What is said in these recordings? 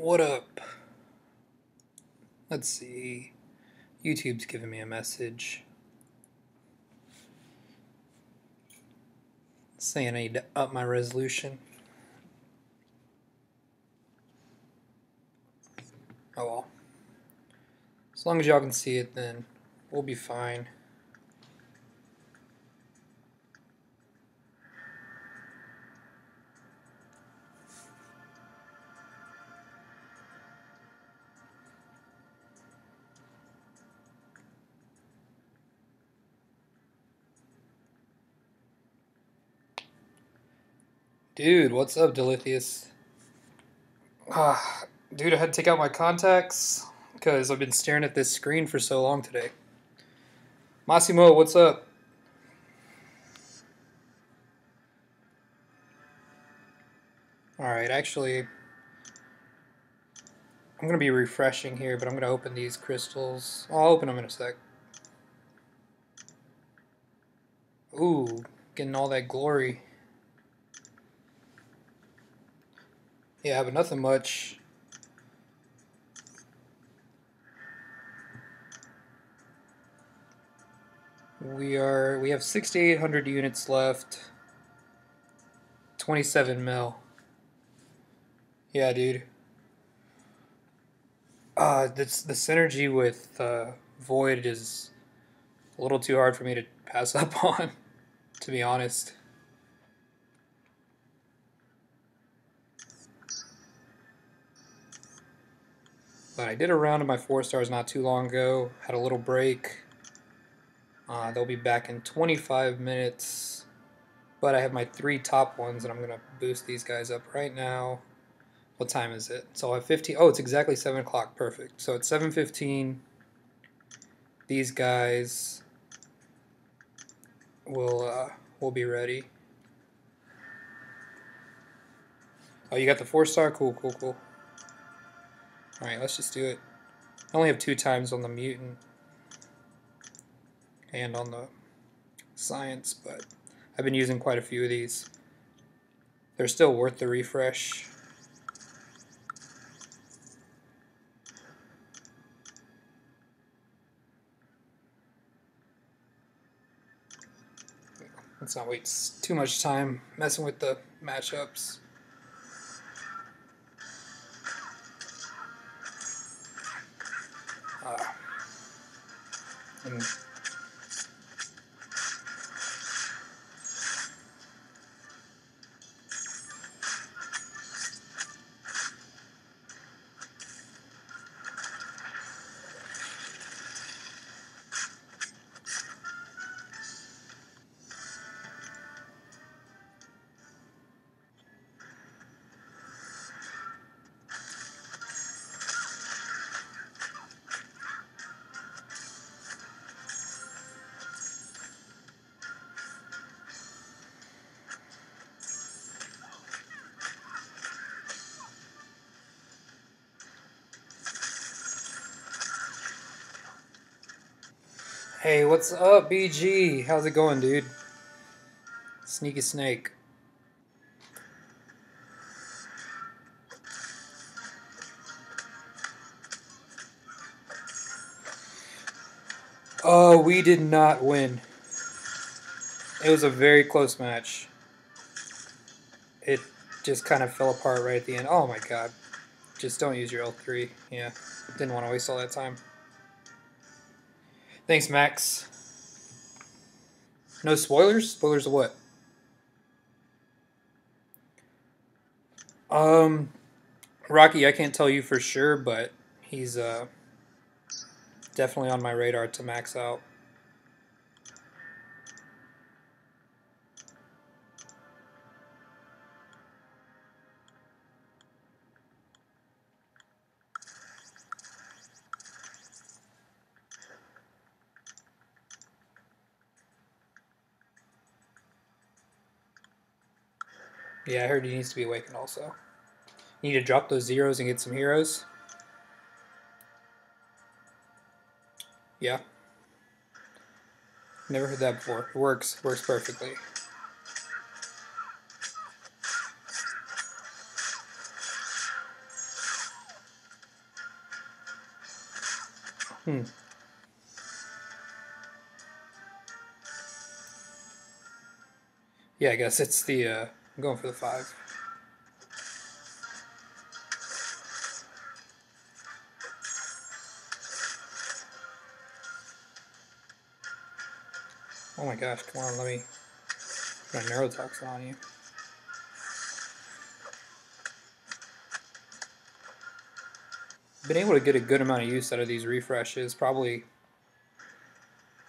What up? Let's see. YouTube's giving me a message saying I need to up my resolution. Oh well. As long as y'all can see it, then we'll be fine. Dude, what's up, Delithius? Dude, I had to take out my contacts because I've been staring at this screen for so long today. Massimo, what's up? Alright, actually, I'm going to be refreshing here, but I'm going to open these crystals. I'll open them in a sec. Ooh, getting all that glory. Yeah, but nothing much. We have 6,800 units left. 27 mil. Yeah, dude. The synergy with Void is a little too hard for me to pass up on, to be honest. But I did a round of my 4 stars not too long ago. Had a little break. They'll be back in 25 minutes. But I have my 3 top ones, and I'm going to boost these guys up right now. What time is it? So I have 15. Oh, it's exactly 7 o'clock. Perfect. So it's 7:15. These guys will be ready. Oh, you got the 4 star? Cool, cool, cool. Alright, let's just do it. I only have 2 times on the mutant and on the science, but I've been using quite a few of these. They're still worth the refresh. Let's not waste too much time messing with the matchups. And hey, what's up, BG? How's it going, dude? Sneaky Snake. Oh, we did not win. It was a very close match. It just kind of fell apart right at the end. Oh my god. Just don't use your L3. Yeah, didn't want to waste all that time. Thanks, Max. No spoilers? Spoilers of what? Rocky, I can't tell you for sure, but he's definitely on my radar to max out. Yeah, I heard he needs to be awakened also. You need to drop those zeros and get some heroes. Yeah. Never heard that before. It works. Works perfectly. Hmm. Yeah, I guess it's the, I'm going for the 5. Oh my gosh, come on, let me put a neurotoxin on you. Been able to get a good amount of use out of these refreshes, probably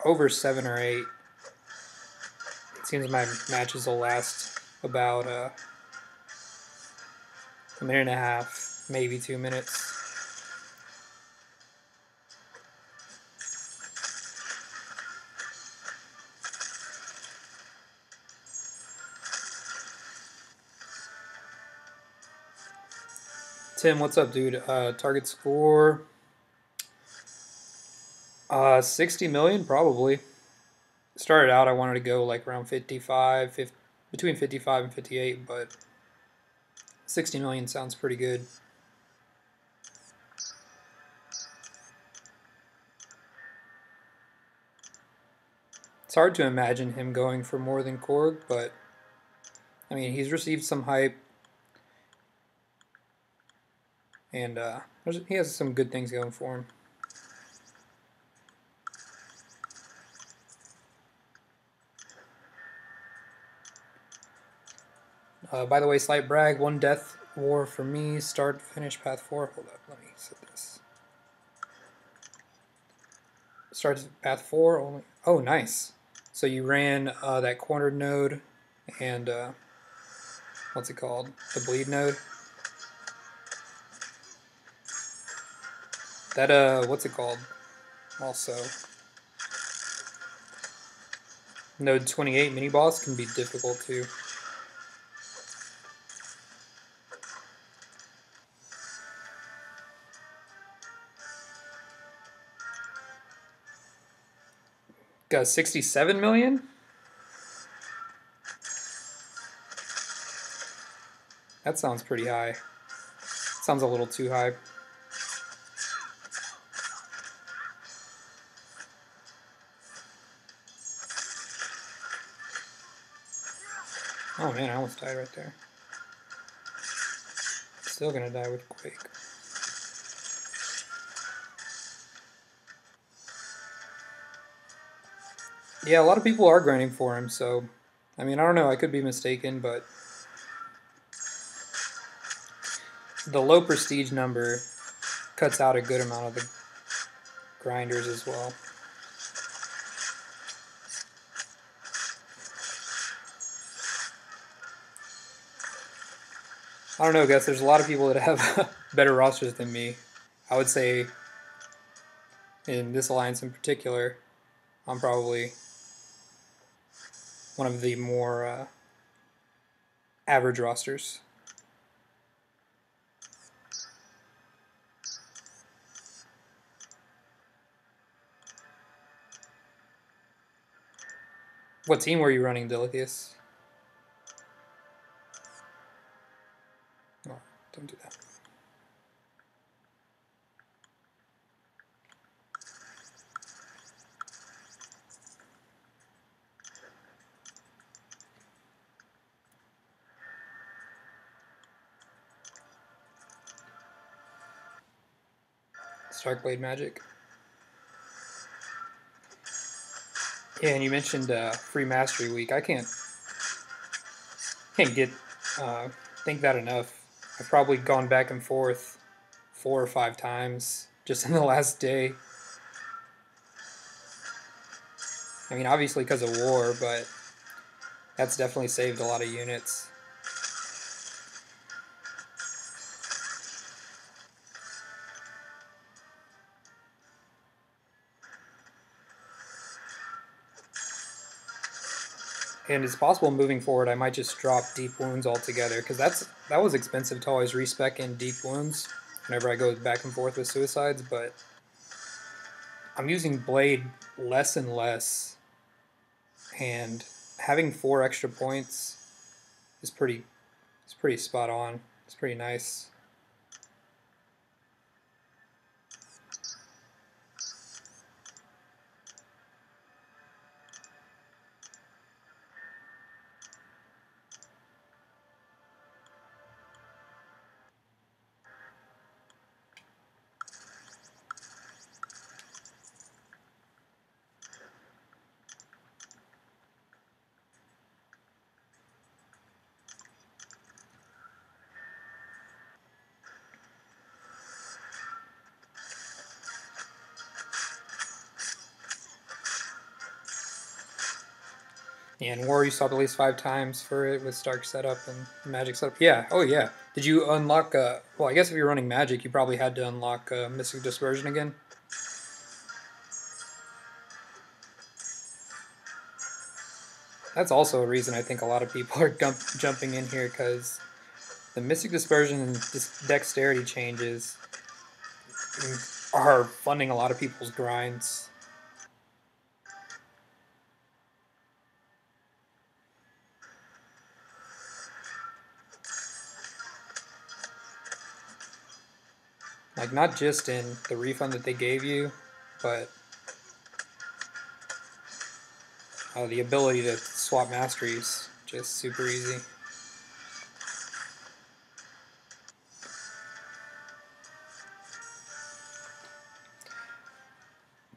over 7 or 8. It seems my matches will last about a minute and a half, maybe 2 minutes. Tim, what's up, dude? Target score 60 million, probably. Started out, I wanted to go like around 55, 50, between 55 and 58, but 60 million sounds pretty good. It's hard to imagine him going for more than Korg, but I mean, he's received some hype, and he has some good things going for him. By the way, slight brag, 1 death war for me, start, finish, path 4. Hold up, let me set this. Starts path 4 only. Oh, nice. So you ran that cornered node and what's it called? The bleed node. That what's it called? Also, node 28 mini boss can be difficult too. Got 67 million? That sounds pretty high. Sounds a little too high. Oh man, I almost died right there. Still gonna die with Quake. Yeah, a lot of people are grinding for him, so I mean, I don't know, I could be mistaken, but the low prestige number cuts out a good amount of the grinders as well. I don't know, guys. There's a lot of people that have better rosters than me. I would say in this alliance in particular, I'm probably one of the more average rosters. What team were you running, Delitheus? Oh, don't do that. Starkblade Magic. Yeah, and you mentioned free mastery week. I can't get think that enough. I've probably gone back and forth 4 or 5 times just in the last day. I mean, obviously because of war, but that's definitely saved a lot of units. And it's possible moving forward I might just drop deep wounds altogether, because that was expensive to always respec in deep wounds whenever I go back and forth with suicides, but I'm using blade less and less, and having 4 extra points is pretty spot on. It's pretty nice. Yeah, in War you stopped at least 5 times for it with Stark setup and Magic setup. Yeah, oh yeah. Did you unlock, well I guess if you're running Magic you probably had to unlock Mystic Dispersion again. That's also a reason I think a lot of people are jumping in here, because the Mystic Dispersion and Dexterity changes are funding a lot of people's grinds. Like, not just in the refund that they gave you, but the ability to swap masteries, just super easy.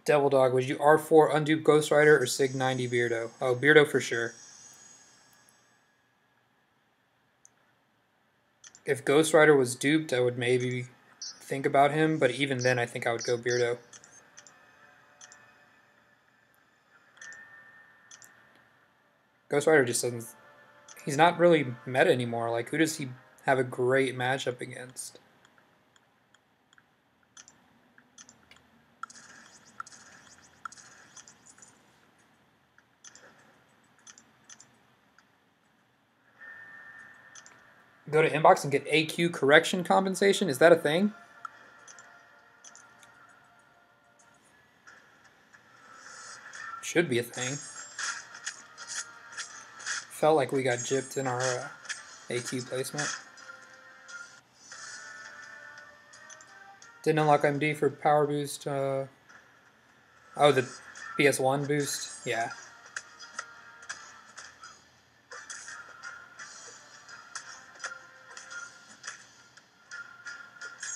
Devil Dog, would you R4 undo Ghost Rider or Sig 90 Beardo? Oh, Beardo for sure. If Ghost Rider was duped, I would maybe think about him, but even then I think I would go Beardo. Ghost Rider just doesn't... He's not really meta anymore. Like, who does he have a great matchup against? Go to inbox and get AQ correction compensation? Is that a thing? Should be a thing. Felt like we got gypped in our AQ placement. Didn't unlock MD for power boost. Oh, the PS1 boost? Yeah.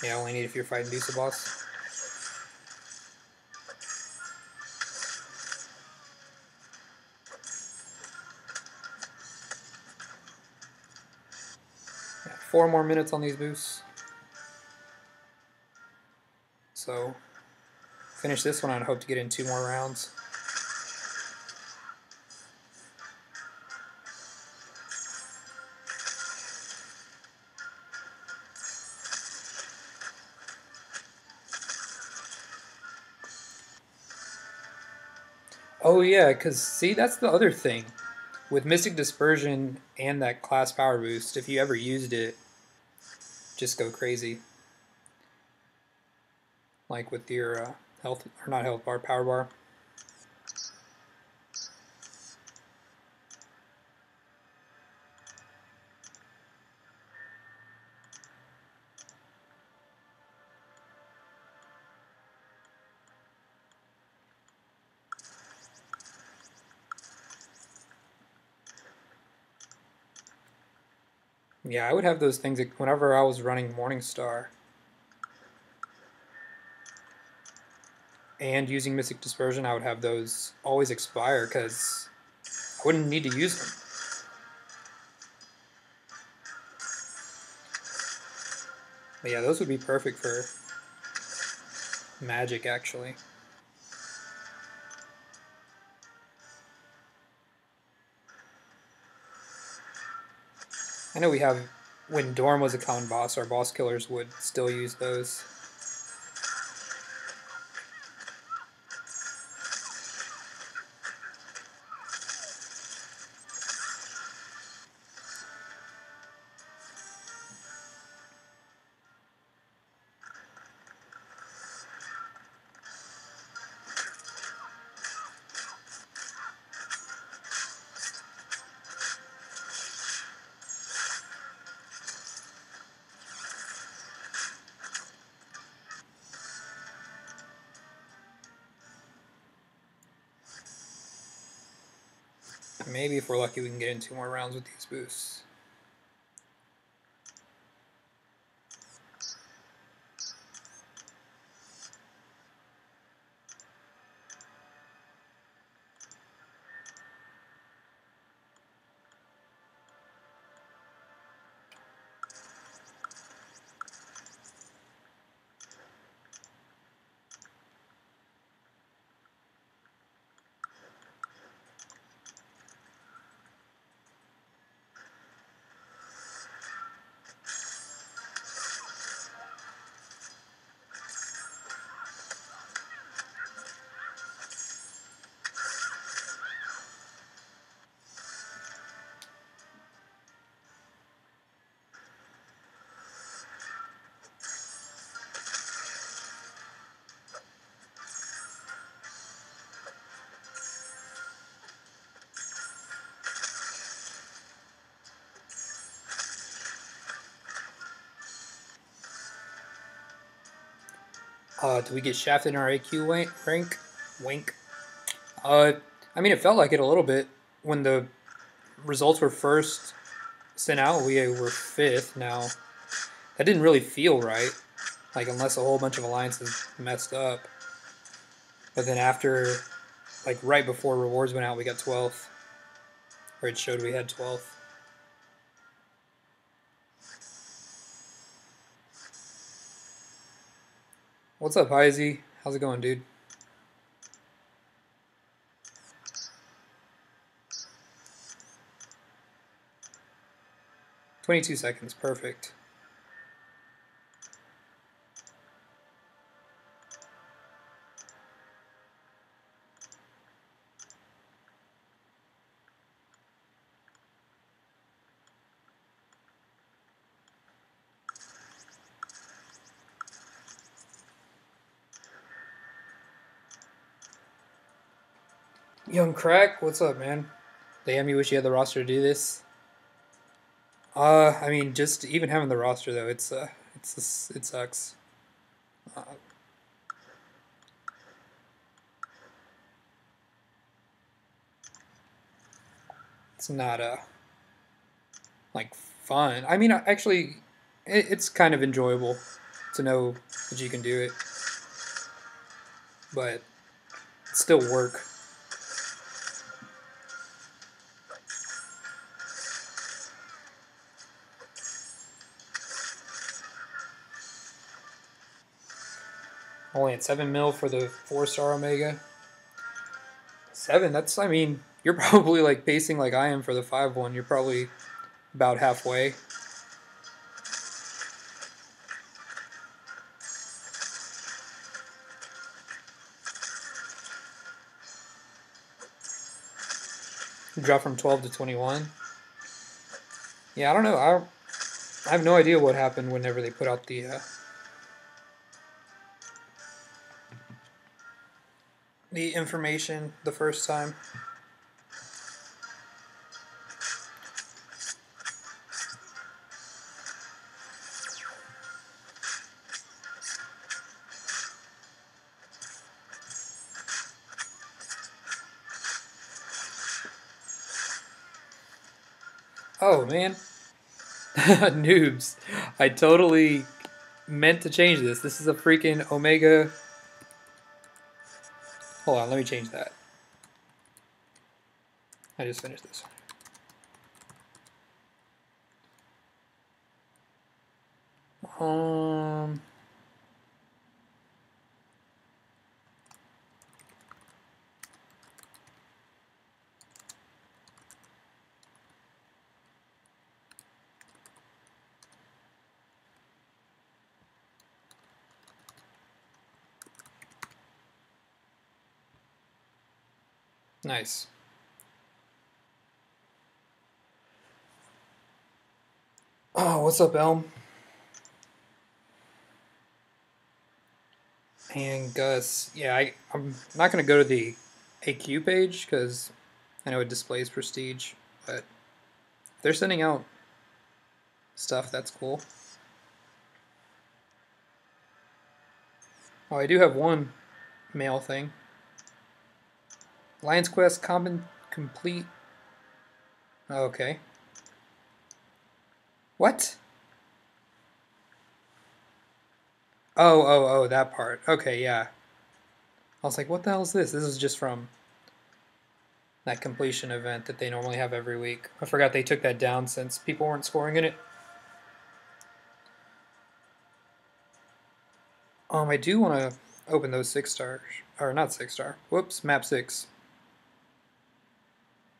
Yeah, only need if you're fighting Dusa boss. Yeah, 4 more minutes on these boosts. So, finish this one and hope to get in 2 more rounds. Oh yeah, because see, that's the other thing. With Mystic Dispersion and that class power boost, if you ever used it, just go crazy. Like with your health, or not health bar, power bar. Yeah, I would have those things whenever I was running Morningstar and using Mystic Dispersion. I would have those always expire because I wouldn't need to use them. But yeah, those would be perfect for Magic, actually. I know we have, when Dorm was a common boss, our boss killers would still use those. Maybe if we're lucky we can get in 2 more rounds with these boosts. Do we get shafted in our AQ rank? Wink. I mean, it felt like it a little bit when the results were first sent out. We were 5th. Now that didn't really feel right, like unless a whole bunch of alliances messed up. But then after, like right before rewards went out, we got 12th, or it showed we had 12th. What's up, Heisey? How's it going, dude? "22 seconds, perfect." Young Crack, what's up, man? Damn, you wish you had the roster to do this. I mean, just even having the roster though, it sucks. Uh, it's not like fun. I mean, actually, it's kind of enjoyable to know that you can do it, but it's still work. Only at 7 mil for the 4-star Omega. 7, that's, I mean, you're probably like pacing like I am for the 5-1. You're probably about halfway. Drop from 12 to 21. Yeah, I don't know. I have no idea what happened whenever they put out the information the first time. Oh, man. Noobs. I totally meant to change this. This is a freaking Omega. Hold on, let me change that. I just finished this. Nice. Oh, what's up, Elm? And Gus. Yeah, I'm not going to go to the AQ page because I know it displays prestige, but if they're sending out stuff, that's cool. Oh, I do have one mail thing. Lions Quest complete. Oh, okay. What? Oh, that part. Okay, yeah. I was like, what the hell is this? This is just from that completion event that they normally have every week. I forgot they took that down since people weren't scoring in it. I do want to open those 6-stars. Or not 6-star. Whoops, map 6.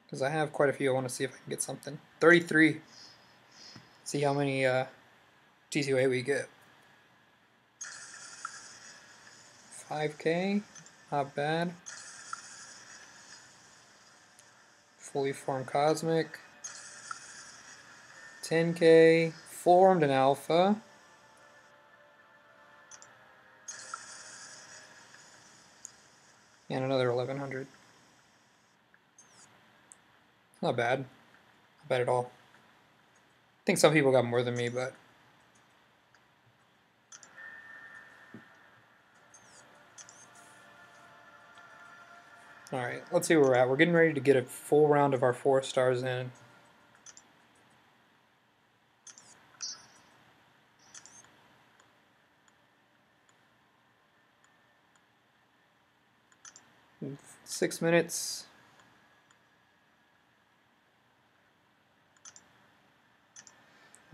Because I have quite a few. I want to see if I can get something. 33. See how many TCOA we get. 5K. Not bad. Fully formed Cosmic. 10K. Formed an Alpha. And another 1100. Not bad. Not bad at all. I think some people got more than me, but Alright, let's see where we're at. We're getting ready to get a full round of our 4 stars in. In 6 minutes.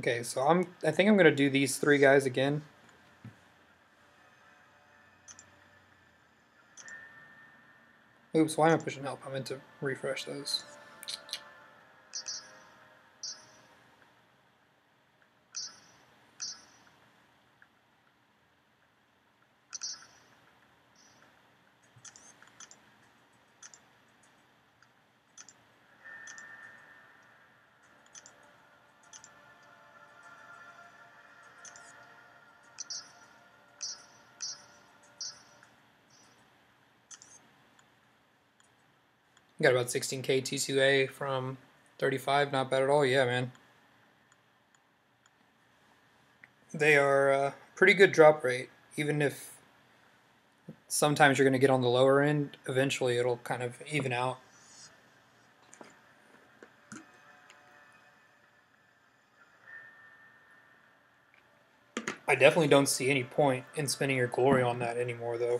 Okay, so I think I'm gonna do these 3 guys again. Oops, why am I pushing help? I meant to refresh those. Got about 16k T2A from 35, not bad at all. Yeah, man. They are a pretty good drop rate, even if sometimes you're going to get on the lower end. Eventually it'll kind of even out. I definitely don't see any point in spending your glory on that anymore, though.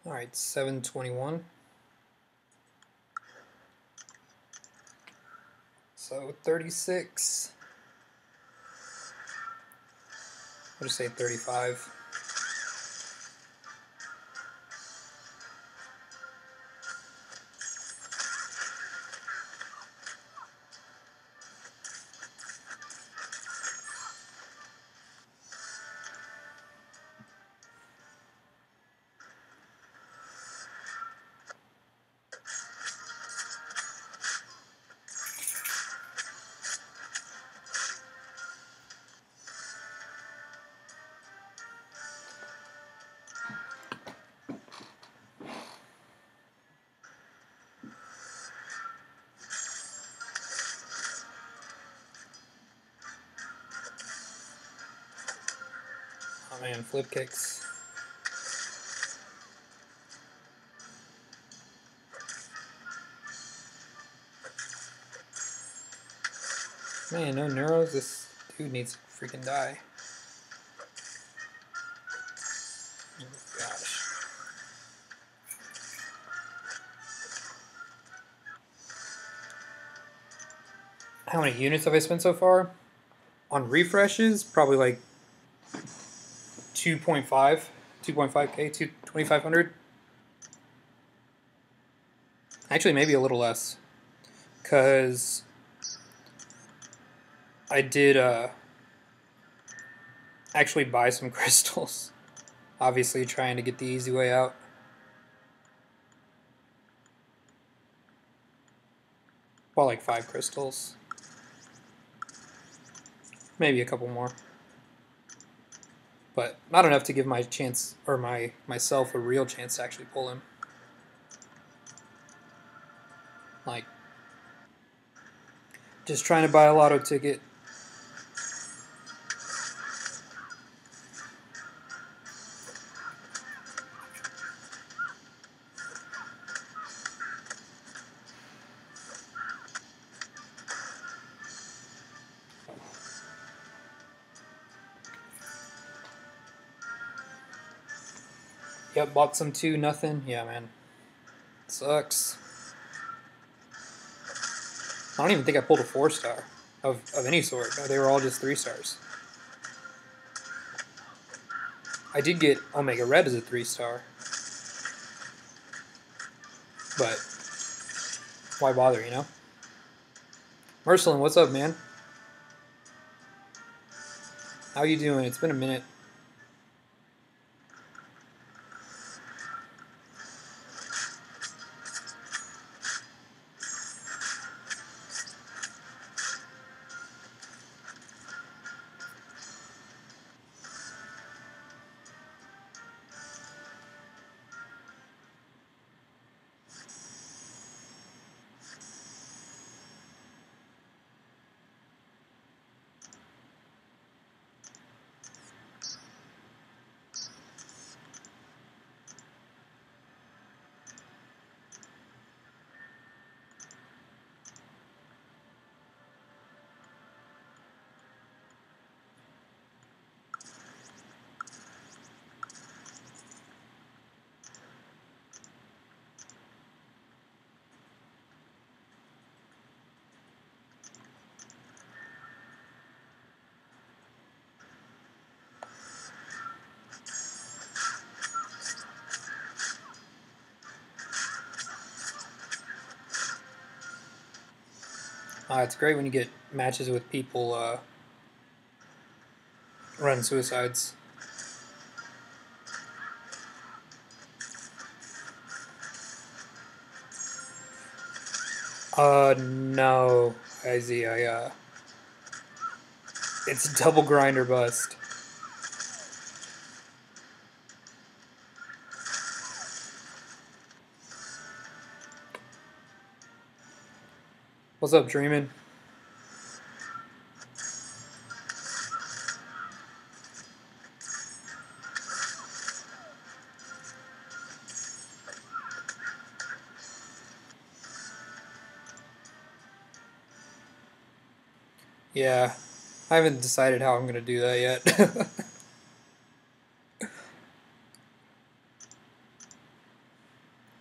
All right, 721. So 36. I'll just say 35. Oh man, flip kicks. Man, no neuros. This dude needs to freaking die. Oh gosh. How many units have I spent so far? On refreshes, probably like 2.5k, 2,500. Actually, maybe a little less, because I did actually buy some crystals. Obviously, trying to get the easy way out. Well, like 5 crystals. Maybe a couple more. But not enough to give my chance, or myself a real chance to actually pull him. Like, just trying to buy a lotto ticket. Yep, bought some too, nothing. Yeah, man. Sucks. I don't even think I pulled a 4-star of any sort. No, they were all just 3 stars. I did get Omega Red as a 3-star. But why bother, you know? Mercelin, what's up, man? How you doing? It's been a minute. It's great when you get matches with people running suicides. No, Izzy, it's a double grinder bust. What's up, Dreamin'? Yeah, I haven't decided how I'm gonna do that yet.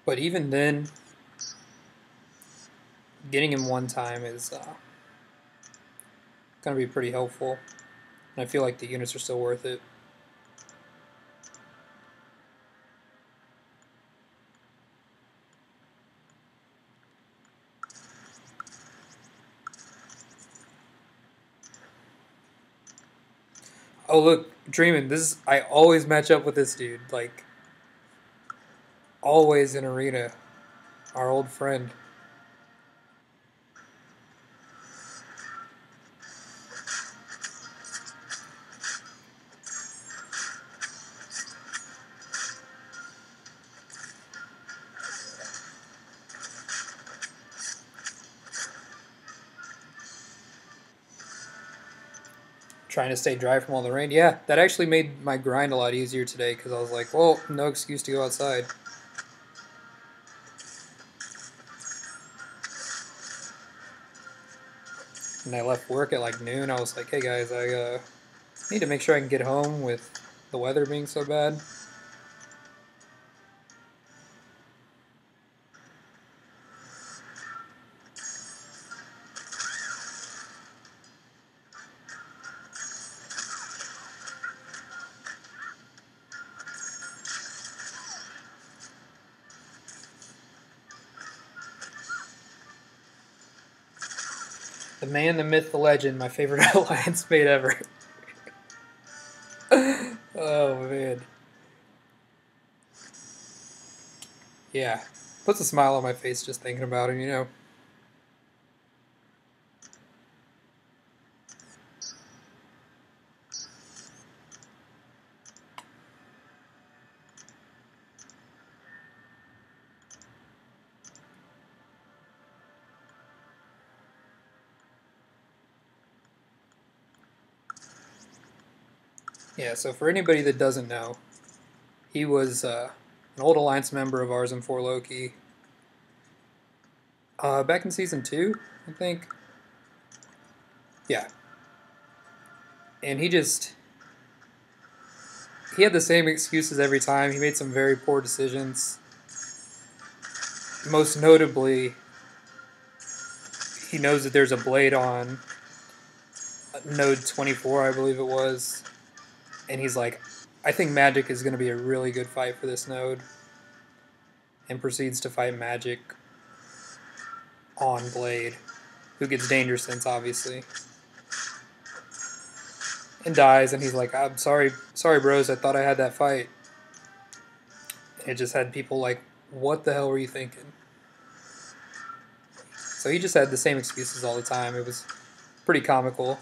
But even then, getting him one time is gonna be pretty helpful. And I feel like the units are still worth it. Oh look, Dreamin', I always match up with this dude, like always in arena. Our old friend. Trying to stay dry from all the rain. Yeah, that actually made my grind a lot easier today because I was like, well, no excuse to go outside. And I left work at like noon. I was like, hey guys, I need to make sure I can get home with the weather being so bad. The man, the myth, the legend, my favorite alliance mate ever. Oh man. Yeah. Puts a smile on my face just thinking about him, you know. Yeah, so for anybody that doesn't know, he was an old Alliance member of ours in 4 Loki. Back in Season 2, I think. Yeah. And he had the same excuses every time. He made some very poor decisions. Most notably, he knows that there's a blade on node 24, I believe it was. And he's like, I think Magic is going to be a really good fight for this node. And proceeds to fight Magic on Blade, who gets Danger Sense, obviously. And dies, and he's like, I'm sorry, bros, I thought I had that fight. And it just had people like, what the hell were you thinking? So he just had the same excuses all the time. It was pretty comical.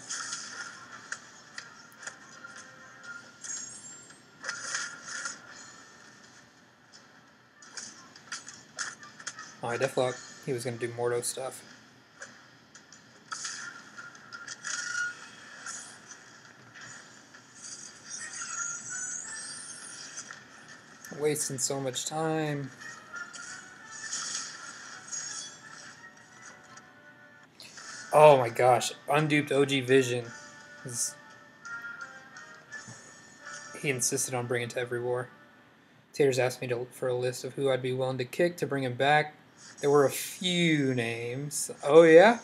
Oh, I definitely thought he was going to do Mordo stuff. Wasting so much time. Oh my gosh, unduped OG Vision. He insisted on bringing to every war. Taters asked me for a list of who I'd be willing to kick to bring him back. There were a few names. Oh yeah?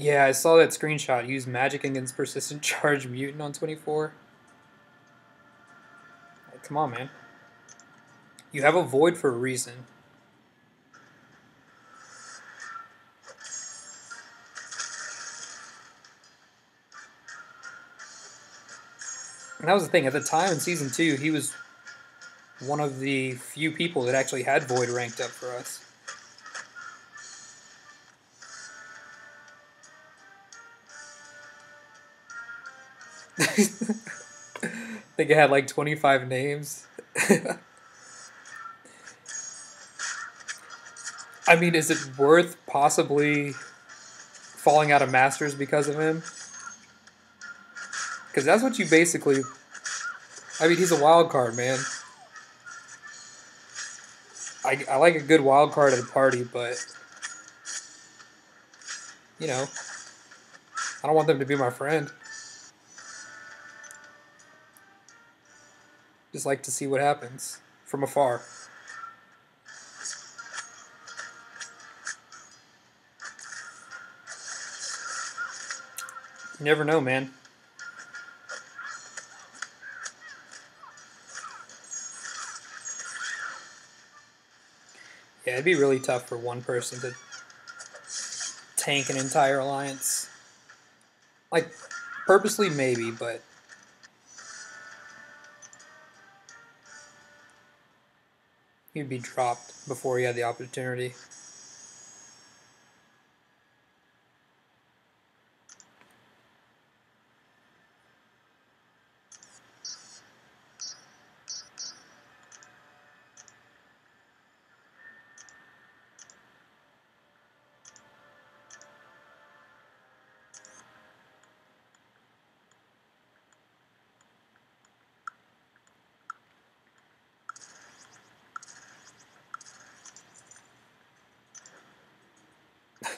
Yeah, I saw that screenshot. Use magic against persistent charge mutant on 24. Like, come on, man. You have a void for a reason. And that was the thing. At the time in Season 2, he was one of the few people that actually had void ranked up for us. I think it had like 25 names. I mean, is it worth possibly falling out of Masters because of him? Because that's what you basically... I mean, he's a wild card, man. I like a good wild card at a party, but... You know, I don't want them to be my friend. Just like to see what happens from afar. You never know, man. Yeah, it'd be really tough for one person to tank an entire alliance. Like, purposely maybe, but... he'd be dropped before he had the opportunity.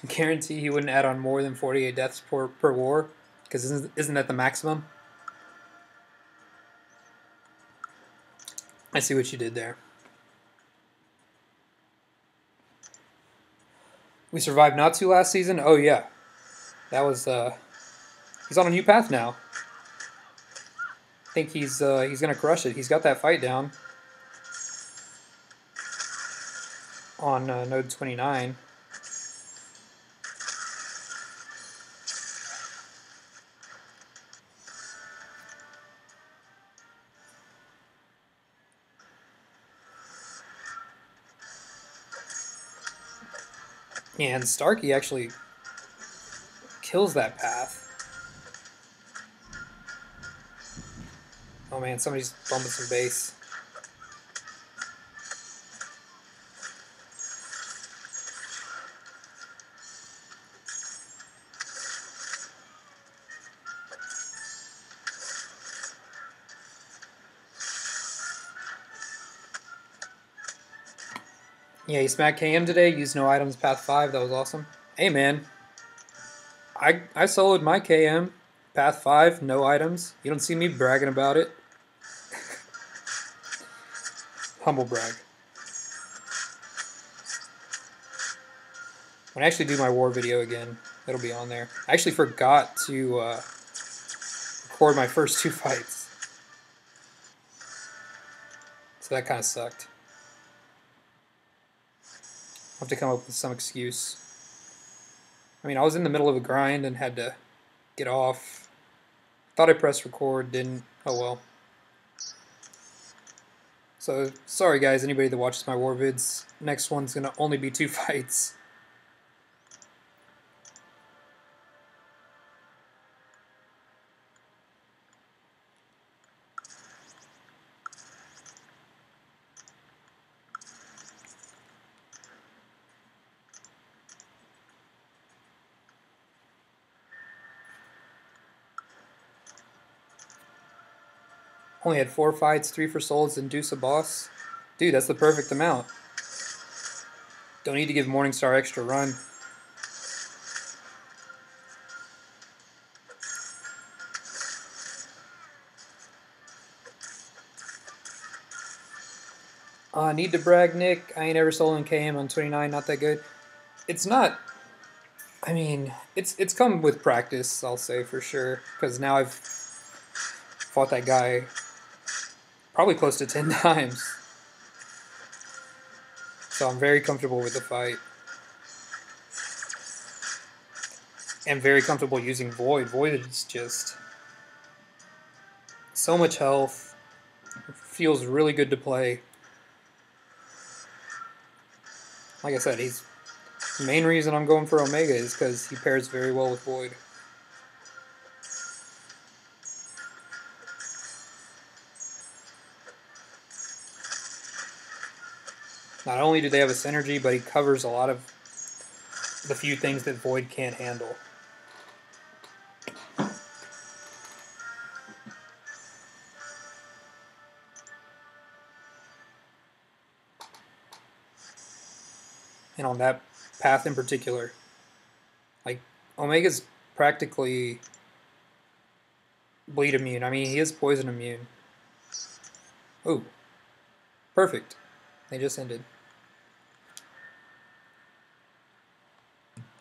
Guarantee he wouldn't add on more than 48 deaths per war? Because isn't that the maximum? I see what you did there. We survived not too last season? Oh, yeah. That was, he's on a new path now. I think he's going to crush it. He's got that fight down on node 29. And Starkey actually kills that path. Oh man, somebody's bumping some bass. Yeah, he smacked KM today, used no items, path 5, that was awesome. Hey man, I soloed my KM, path 5, no items. You don't see me bragging about it. Humble brag. When I actually do my war video again, it'll be on there. I actually forgot to record my first 2 fights. So that kind of sucked. I'll have to come up with some excuse. I mean, I was in the middle of a grind and had to get off. Thought I pressed record, didn't. Oh well. So, sorry guys, anybody that watches my war vids. Next one's gonna only be 2 fights. Only had 4 fights, 3 for souls, and deuce a boss. Dude, that's the perfect amount. Don't need to give Morningstar extra run. Need to brag, Nick. I ain't ever sold in KM on 29, not that good. It's not I mean, it's come with practice, I'll say for sure, because now I've fought that guy probably close to 10 times. So I'm very comfortable with the fight. And very comfortable using Void. Void is just so much health. Feels really good to play. Like I said, he's the main reason I'm going for Omega is because he pairs very well with Void. Not only do they have a synergy, but he covers a lot of the few things that Void can't handle. And on that path in particular, like, Omega's practically bleed immune. I mean, he is poison immune. Ooh. Perfect. They just ended.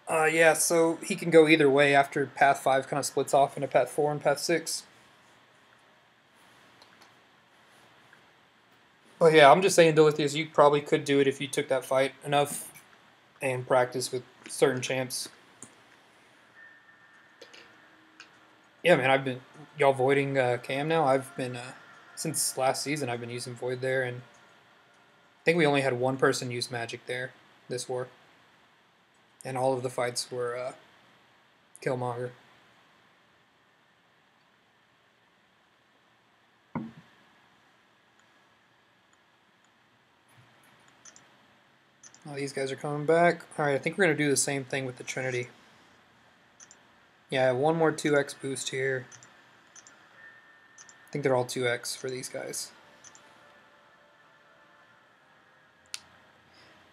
Yeah, so he can go either way after Path 5 kind of splits off into Path 4 and Path 6. But yeah, I'm just saying, Dilithius, you probably could do it if you took that fight enough and practice with certain champs. Yeah, man, I've been y'all voiding Cam now. I've been since last season. I've been using Void there, and I think we only had one person use Magic there this war, and all of the fights were Killmonger. Oh, these guys are coming back. All right, I think we're gonna do the same thing with the Trinity. Yeah, one more 2x boost here. I think they're all 2x for these guys.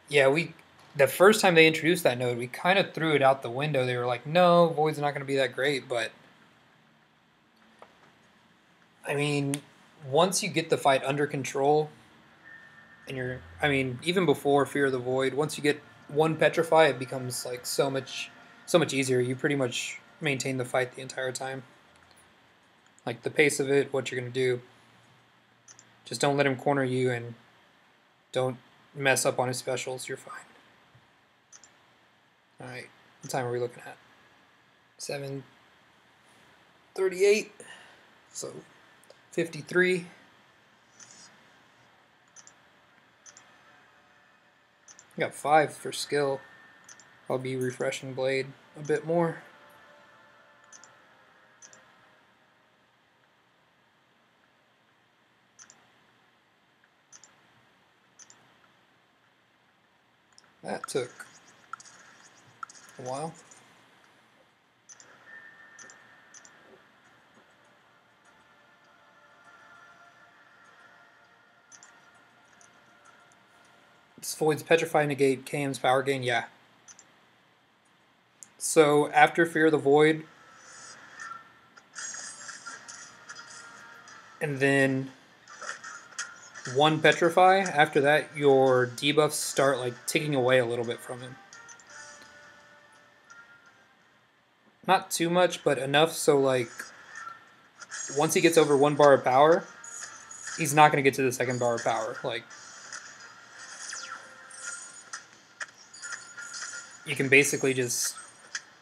Yeah, the first time they introduced that node, we kind of threw it out the window. They were like, no, Void's not going to be that great, but I mean, once you get the fight under control, and I mean, even before Fear of the Void, once you get one Petrify, it becomes like so much easier. You pretty much maintain the fight the entire time. Like the pace of it, what you're going to do. Just don't let him corner you and don't mess up on his specials. You're fine. All right, what time are we looking at? 7:38. So 53. I got 5 for skill. I'll be refreshing Blade a bit more. That took a while. This Void's Petrify negate KM's power gain, yeah. So after Fear of the Void, and then one Petrify, after that your debuffs start like ticking away a little bit from him. Not too much, but enough so like once he gets over 1 bar of power, he's not going to get to the 2nd bar of power. Like, you can basically just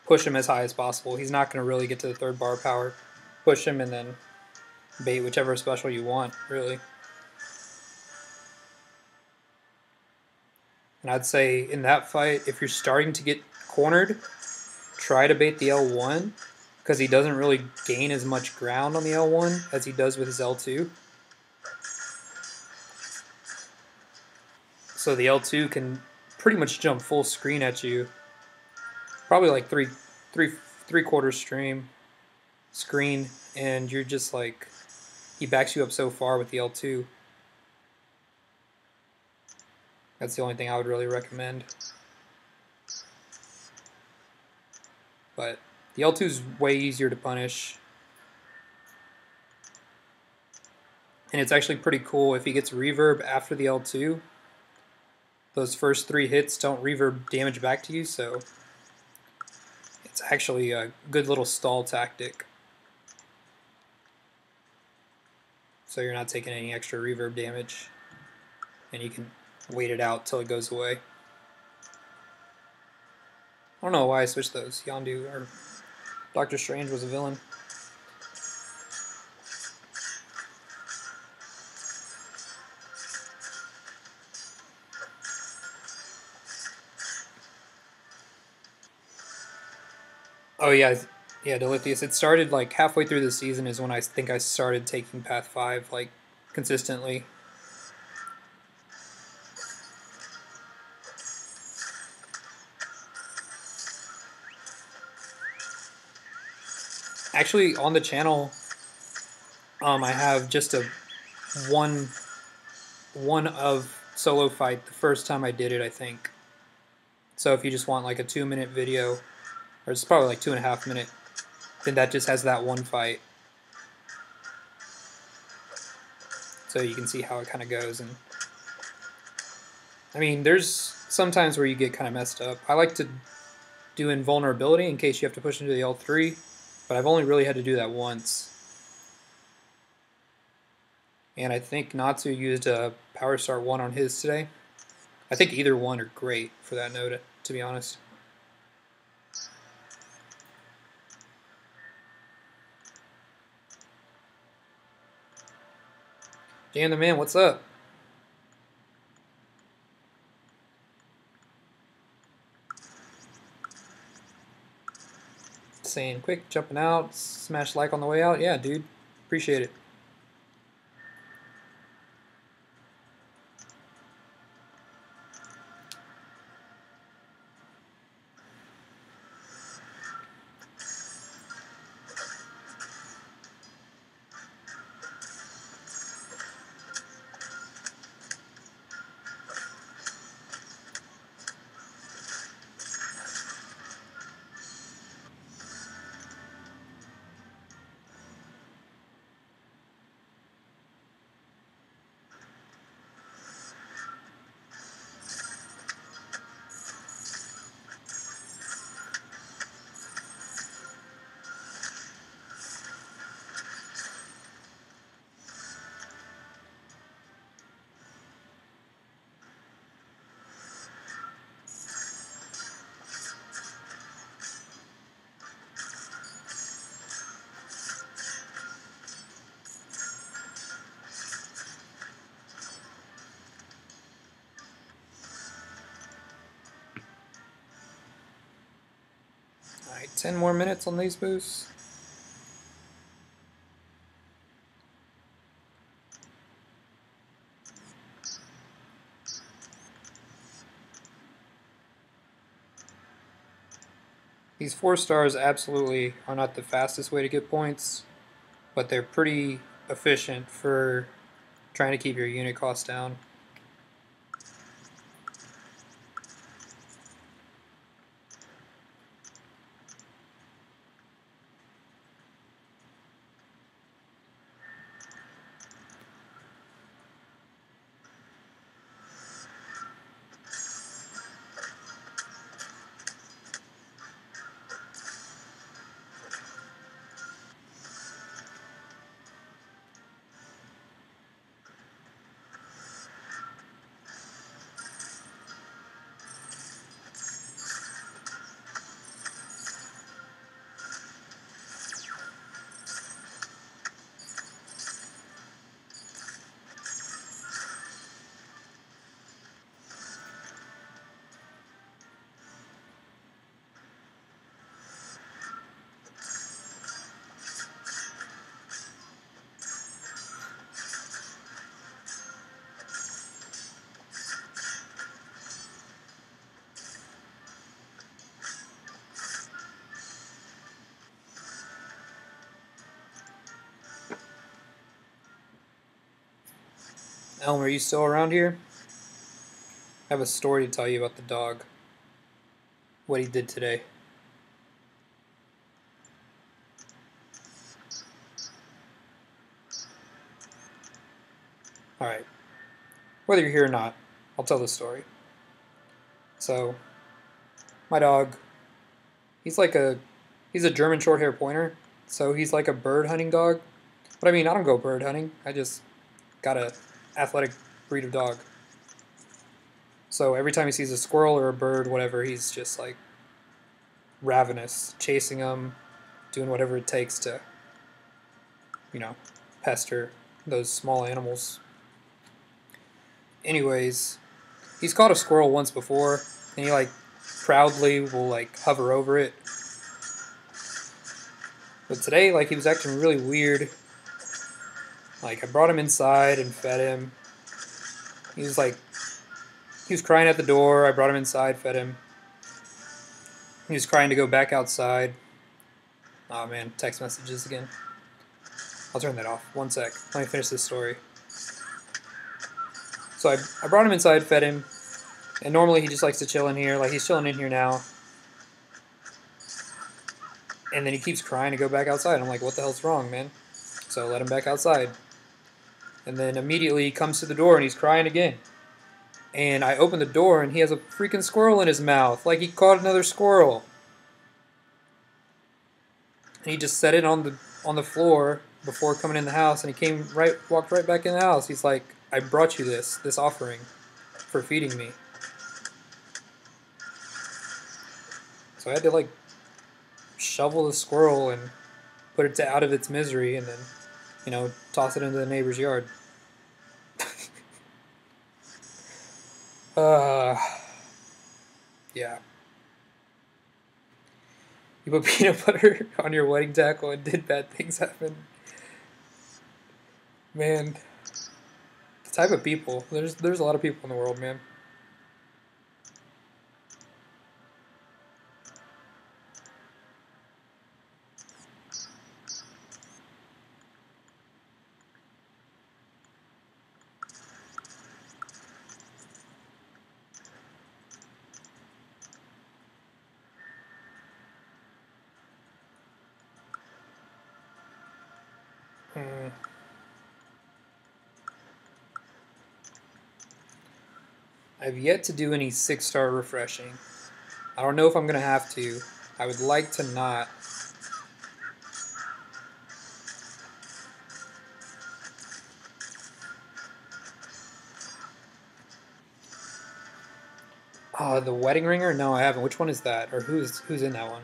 push him as high as possible. He's not going to really get to the 3rd bar of power. Push him and then bait whichever special you want, really. And I'd say in that fight, if you're starting to get cornered, try to bait the L1, because he doesn't really gain as much ground on the L1 as he does with his L2. So the L2 can pretty much jump full screen at you. Probably like three-quarter screen, and you're just like, he backs you up so far with the L2. That's the only thing I would really recommend. But the L2 is way easier to punish. And it's actually pretty cool if he gets reverb after the L2. Those first 3 hits don't reverb damage back to you, so actually a good little stall tactic. So you're not taking any extra reverb damage. And you can wait it out till it goes away. I don't know why I switched those. Yondu or Doctor Strange was a villain. Oh yeah, Delithius. It started like halfway through the season is when I think I started taking Path 5 like consistently. Actually, on the channel, I have just a one of solo fight the first time I did it, I think. So if you just want like a 2-minute video, or it's probably like 2.5 minute, then that just has that one fight. So you can see how it kind of goes. And I mean, there's sometimes where you get kind of messed up. I like to do invulnerability in case you have to push into the L3, but I've only really had to do that once. And I think Natsu used a Power Star 1 on his today. I think either one are great for that node, to be honest. Dan the Man, what's up? Saying quick, jumping out, smash like on the way out. Yeah, dude, appreciate it. Alright, 10 more minutes on these boosts. These 4 stars absolutely are not the fastest way to get points, but they're pretty efficient for trying to keep your unit cost down. Elm, are you still around here? I have a story to tell you about the dog. What he did today. Alright. Whether you're here or not, I'll tell the story. So, my dog, he's like a He's a German short hair pointer, so he's like a bird hunting dog. But I mean, I don't go bird hunting. I just got a athletic breed of dog. So every time he sees a squirrel or a bird, whatever, he's just like ravenous, chasing them, doing whatever it takes to, you know, pester those small animals. Anyways, he's caught a squirrel once before, and he like proudly will like hover over it. But today, like, he was acting really weird. Like, I brought him inside and fed him. He was crying at the door. I brought him inside, fed him. He was crying to go back outside. Oh man, text messages again. I'll turn that off. One sec. Let me finish this story. So I brought him inside, fed him, and normally he just likes to chill in here. Like, he's chilling in here now. And then he keeps crying to go back outside. I'm like, what the hell's wrong, man? So I let him back outside. And then immediately he comes to the door and he's crying again. And I open the door and he has a freaking squirrel in his mouth. Like, he caught another squirrel. And he just set it on the floor before coming in the house, and he walked right back in the house. He's like, I brought you this offering for feeding me. So I had to like shovel the squirrel and put it out of its misery, and then, you know, toss it into the neighbor's yard. Yeah. You put peanut butter on your wedding tackle and did bad things happen. Man, the type of people. There's a lot of people in the world, man. I've yet to do any 6-star refreshing. I don't know if I'm going to have to. I would like to not. The wedding ringer? No, I haven't. Which one is that? Or who's in that one?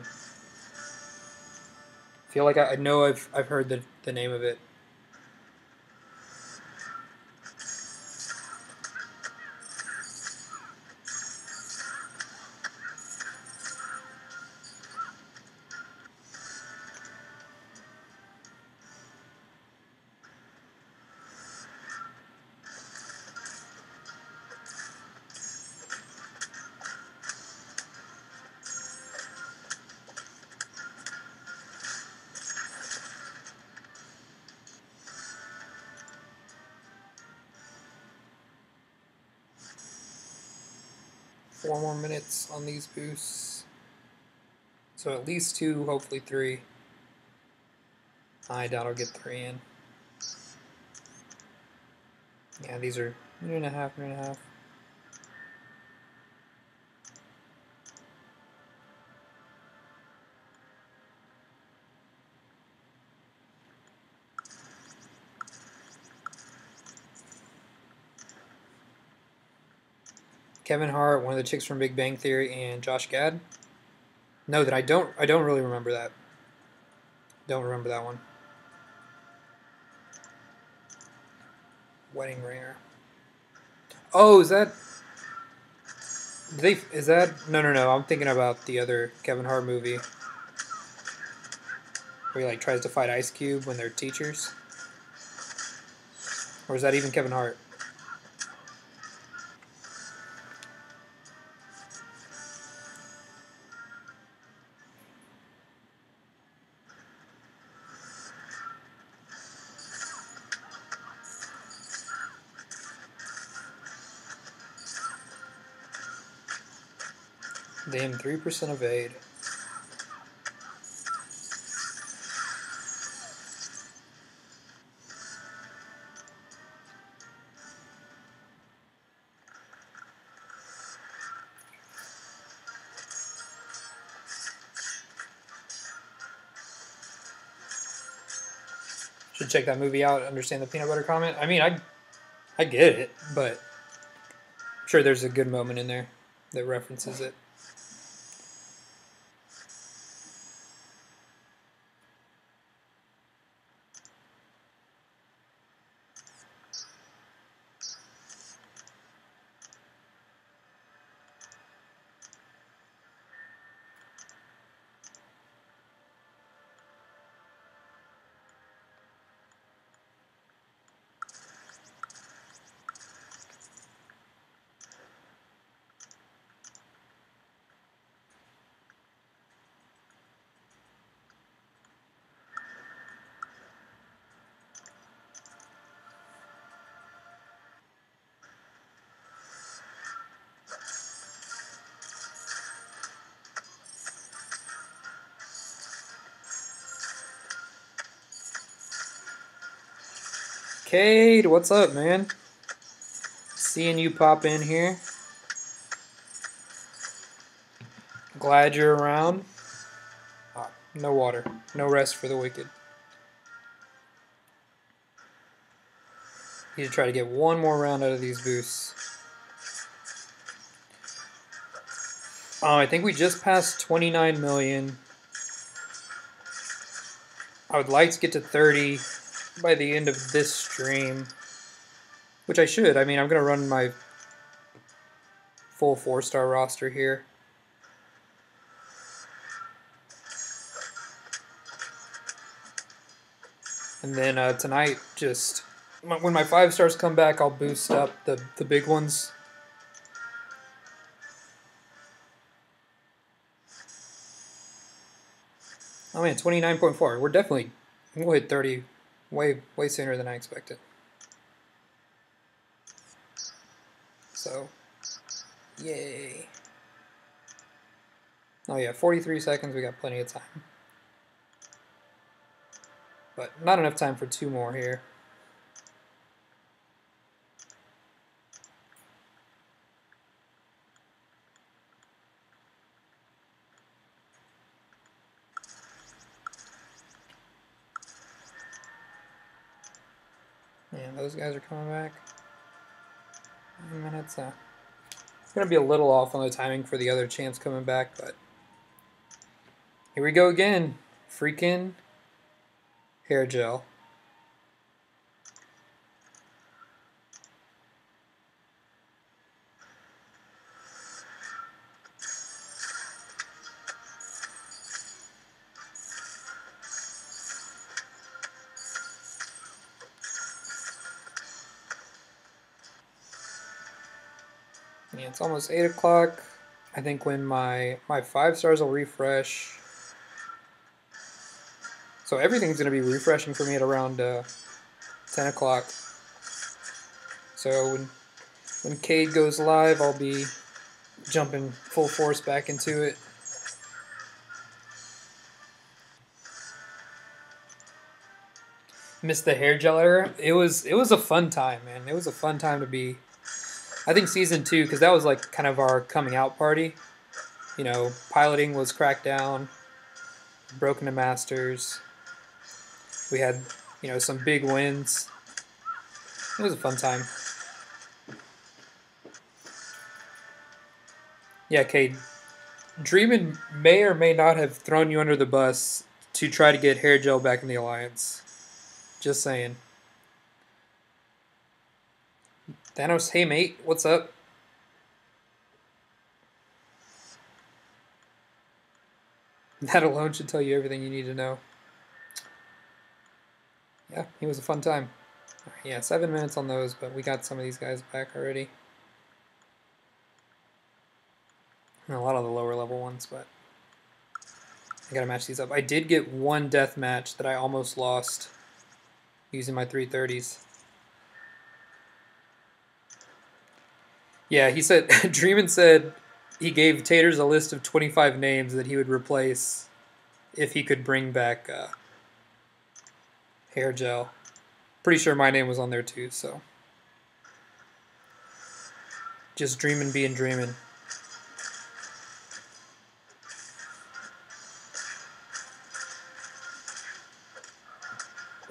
I feel like I know I've heard the name of it. Four more minutes on these boosts. So at least 2, hopefully 3. I doubt I'll get 3 in. Yeah, these are minute and a half. Kevin Hart, one of the chicks from Big Bang Theory, and Josh Gad. No, that I don't really remember that. Don't remember that one. Wedding ringer. Oh, is that? Is that? No. I'm thinking about the other Kevin Hart movie where he like tries to fight Ice Cube when they're teachers. Or is that even Kevin Hart? Damn, 3% evade. should check that movie out, understand the peanut butter comment. I mean, I get it, but I'm sure there's a good moment in there that references it. Cade, what's up, man? Seeing you pop in here. Glad you're around. No water. No rest for the wicked. Need to try to get one more round out of these boosts. Oh, I think we just passed 29 million. I would like to get to 30 by the end of this stream, which I should. I mean, I'm going to run my full 4-star roster here. And then tonight, just when my 5 stars come back, I'll boost up the big ones. Oh man, 29.4. We're definitely, we'll hit 30 way sooner than I expected. So, yay. Oh yeah, 43 seconds, we got plenty of time. But not enough time for 2 more here. Yeah, those guys are coming back. 9 minutes. It's going to be a little off on the timing for the other champs coming back, but here we go again. Freaking hair gel. Yeah, it's almost 8 o'clock. I think when my 5 stars will refresh. So everything's going to be refreshing for me at around 10 o'clock. So when Cade goes live, I'll be jumping full force back into it. Missed the hair gel era. It was a fun time, man. It was a fun time to be. I think season 2, because that was like kind of our coming out party. You know, piloting was cracked down, broken to masters. We had, you know, some big wins. It was a fun time. Yeah, Cade. Dreamin' may or may not have thrown you under the bus to try to get hair gel back in the Alliance. Just saying. Thanos, hey mate, what's up? That alone should tell you everything you need to know. Yeah, it was a fun time. Yeah, 7 minutes on those, but we got some of these guys back already. And a lot of the lower level ones, but I gotta match these up. I did get one death match that I almost lost using my 330s. Yeah, he said, Dreamin' said he gave Taters a list of 25 names that he would replace if he could bring back hair gel. Pretty sure my name was on there too, so. Just dreamin' being dreamin'.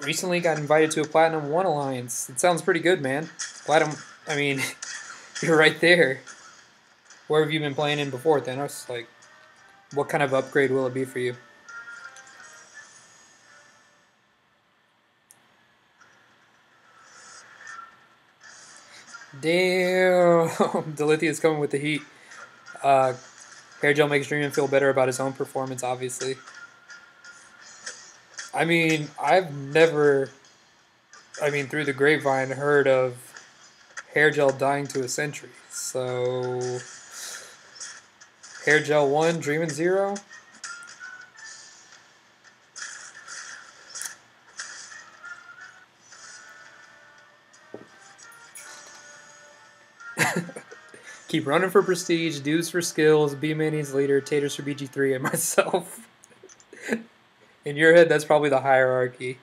recently got invited to a Platinum 1 Alliance. It sounds pretty good, man. Platinum, I mean, you're right there. Where have you been playing in before, Thanos? Like, what kind of upgrade will it be for you? Damn, Delithia's coming with the heat. Hair gel makes Dreamin' feel better about his own performance, obviously. I mean, I've never, through the grapevine, heard of hair gel dying to a sentry. So, hair gel 1, Dreamin' 0. Keep running for prestige, dudes for skills, B-Mani's leader, taters for BG3, and myself. In your head, that's probably the hierarchy.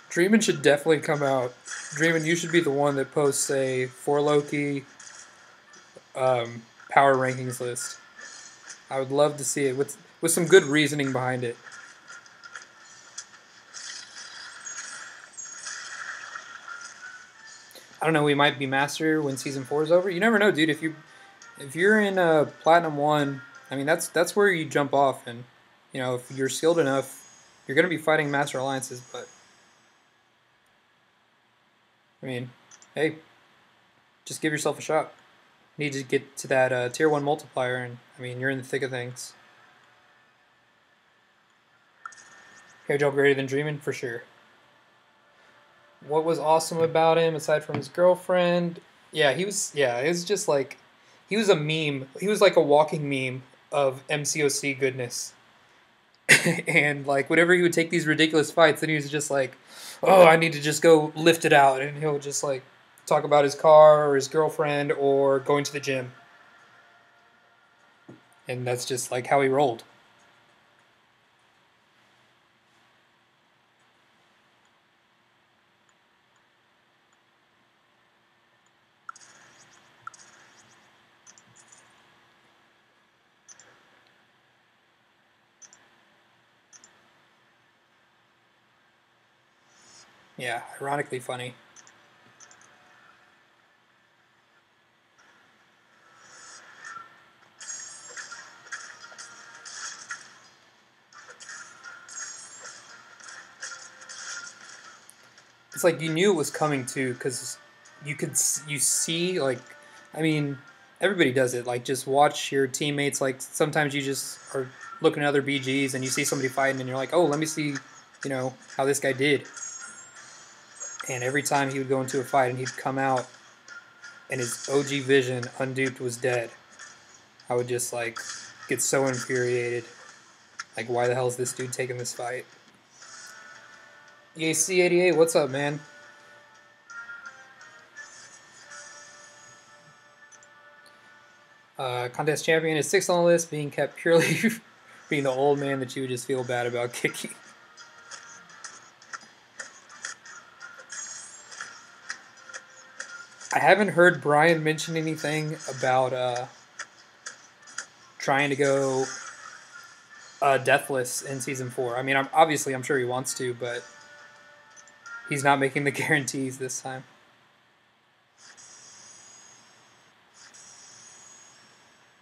Dreamin' should definitely come out. Dreamin', you should be the one that posts a for Loki power rankings list. I would love to see it with some good reasoning behind it. I don't know. We might be master when season 4 is over. You never know, dude. If you're in Platinum 1, I mean that's where you jump off, and you know if you're skilled enough, you're gonna be fighting master alliances. But I mean, hey, just give yourself a shot. Need to get to that tier 1 multiplier, and I mean you're in the thick of things. Hair gel greater than Dreamin' for sure. What was awesome about him aside from his girlfriend? Yeah, he was. Yeah, it was just like he was a meme. He was like a walking meme of MCOC goodness. And like whenever he would take these ridiculous fights, then he was just like, "Oh, I need to just go lift it out," and he'll just like talk about his car or his girlfriend or going to the gym. And that's just like how he rolled. Yeah, ironically funny. It's like you knew it was coming too, because you see like, I mean, everybody does it. Like just watch your teammates. Like sometimes you just are looking at other BGs and you see somebody fighting and you're like, oh, let me see, you know, how this guy did. And every time he would go into a fight and he'd come out and his OG vision unduped was dead, I would just like get so infuriated. Like, why the hell is this dude taking this fight? EAC88, what's up, man? Contest champion is 6th on the list, being kept purely being the old man that you would just feel bad about kicking. I haven't heard Brian mention anything about trying to go deathless in season 4. I mean, I'm sure he wants to, but he's not making the guarantees this time.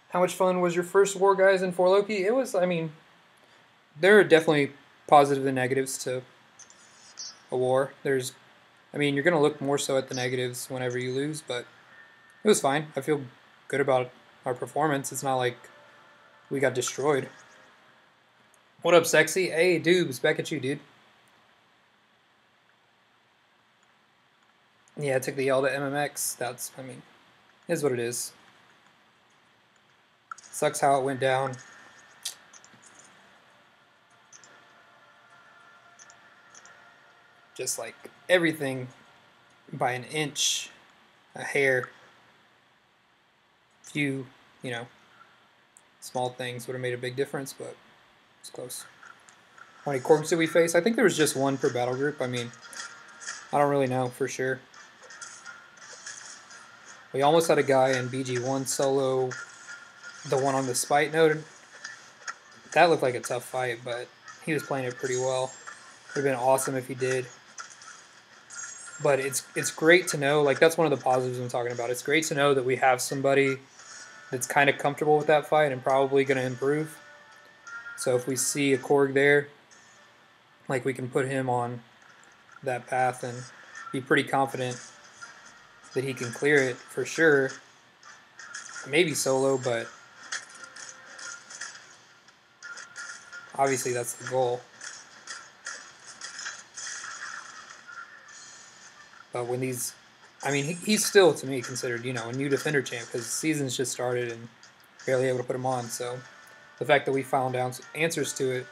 How much fun was your first war, guys, in 4 Loki? It was, I mean, there are definitely positives and negatives to a war. There's, I mean, you're going to look more so at the negatives whenever you lose, but it was fine. I feel good about our performance. It's not like we got destroyed. What up, sexy? Hey, Doobs, back at you, dude. Yeah, I took the L to MMX. That's, I mean, it is what it is. Sucks how it went down. Just like everything by an inch, a hair, few, you know, small things would have made a big difference, but it's close. How many corks did we face? I think there was just one per battle group. I mean, I don't really know for sure. We almost had a guy in BG1 solo the one on the spite node, that looked like a tough fight, but he was playing it pretty well. It would have been awesome if he did. But it's great to know, like that's one of the positives I'm talking about. It's great to know that we have somebody that's kind of comfortable with that fight and probably going to improve. So if we see a Korg there, like we can put him on that path and be pretty confident that he can clear it for sure. Maybe solo, but obviously that's the goal. But when these, I mean, he's still to me considered, you know, a new defender champ because the season's just started and barely able to put him on. So the fact that we found answers to it,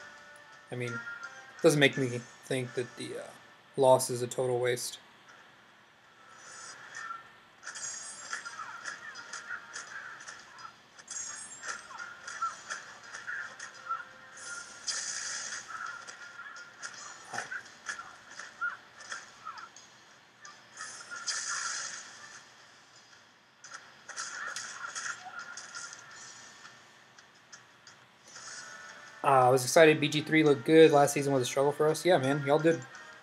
I mean, doesn't make me think that the loss is a total waste. I was excited. BG3 looked good. Last season was a struggle for us. Yeah, man, y'all did.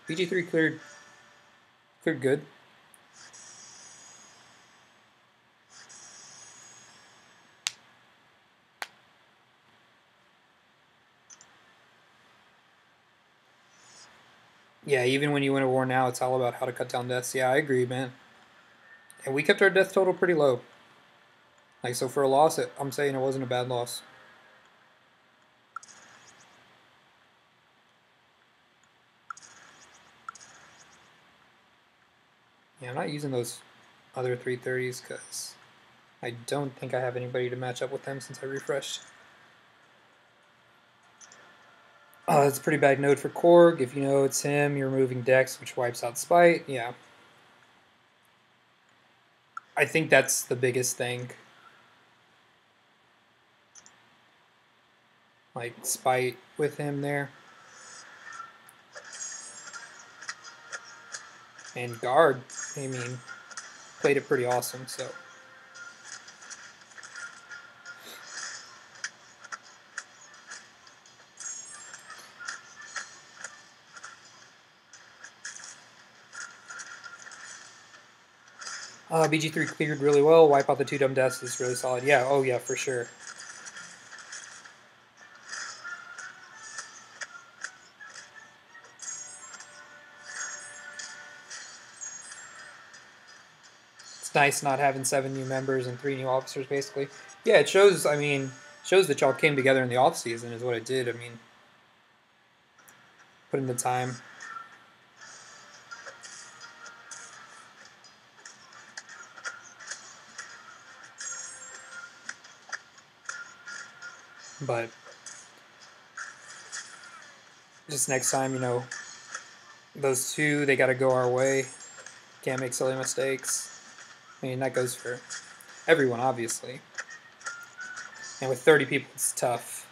BG3 cleared good. Yeah, even when you win a war now, it's all about how to cut down deaths. Yeah, I agree, man. And we kept our death total pretty low. Like, so for a loss, I'm saying it wasn't a bad loss. Yeah, I'm not using those other 330s because I don't think I have anybody to match up with them since I refreshed. It's a pretty bad node for Korg. If you know it's him, you're removing Dex, which wipes out Spite. Yeah. I think that's the biggest thing. Like, Spite with him there. And guard, I mean, played it pretty awesome, so. BG3 cleared really well. Wipe out the 2 dumb deaths is really solid. Yeah, oh yeah, for sure. It's nice not having 7 new members and 3 new officers, basically. Yeah, it shows, I mean, shows that y'all came together in the off-season is what it did. I mean, put in the time. But just next time, you know, those 2, they got to go our way. Can't make silly mistakes. I mean, that goes for everyone, obviously. And with 30 people, it's tough.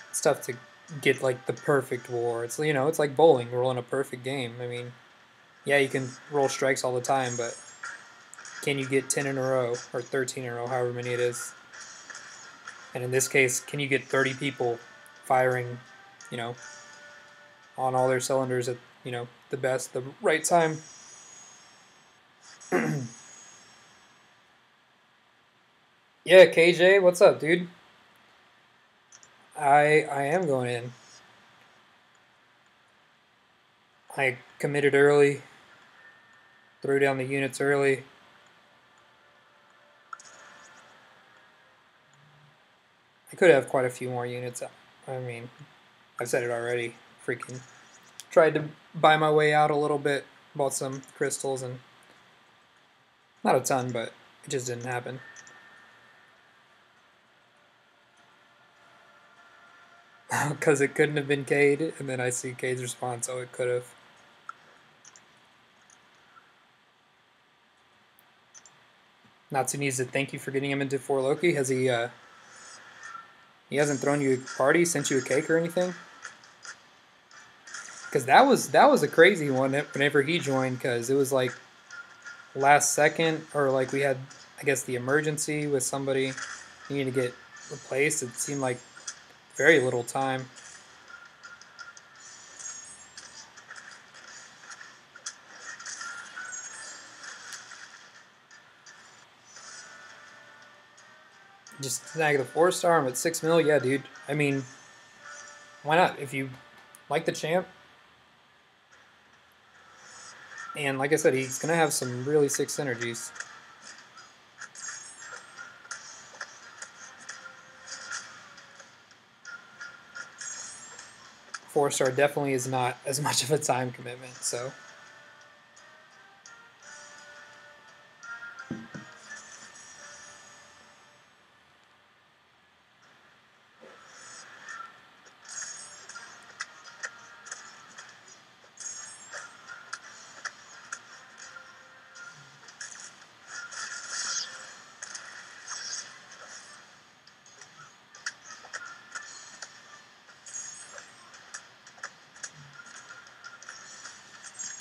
It's tough to get, like, the perfect war. It's, you know, it's like bowling, rolling a perfect game. I mean, yeah, you can roll strikes all the time, but can you get 10 in a row, or 13 in a row, however many it is? And in this case, can you get 30 people firing, you know, on all their cylinders at, you know, the right time? Yeah, KJ, what's up, dude? I am going in. I committed early, threw down the units early. I could have quite a few more units. I mean, I've said it already. Freaking tried to buy my way out a little bit, bought some crystals, and not a ton, but it just didn't happen. Because it couldn't have been Cade, and then I see Cade's response, oh, it could have. Natsu needs to thank you for getting him into 4 Loki. Has he, he hasn't thrown you a party, sent you a cake or anything? Because that was a crazy one whenever he joined, because it was like last second, or like we had, I guess, the emergency with somebody needing to get replaced. It seemed like very little time. Just snag the 4-star. I'm at 6 mil. Yeah, dude. I mean, why not? If you like the champ, and like I said, he's gonna have some really sick synergies. Four-star definitely is not as much of a time commitment, so.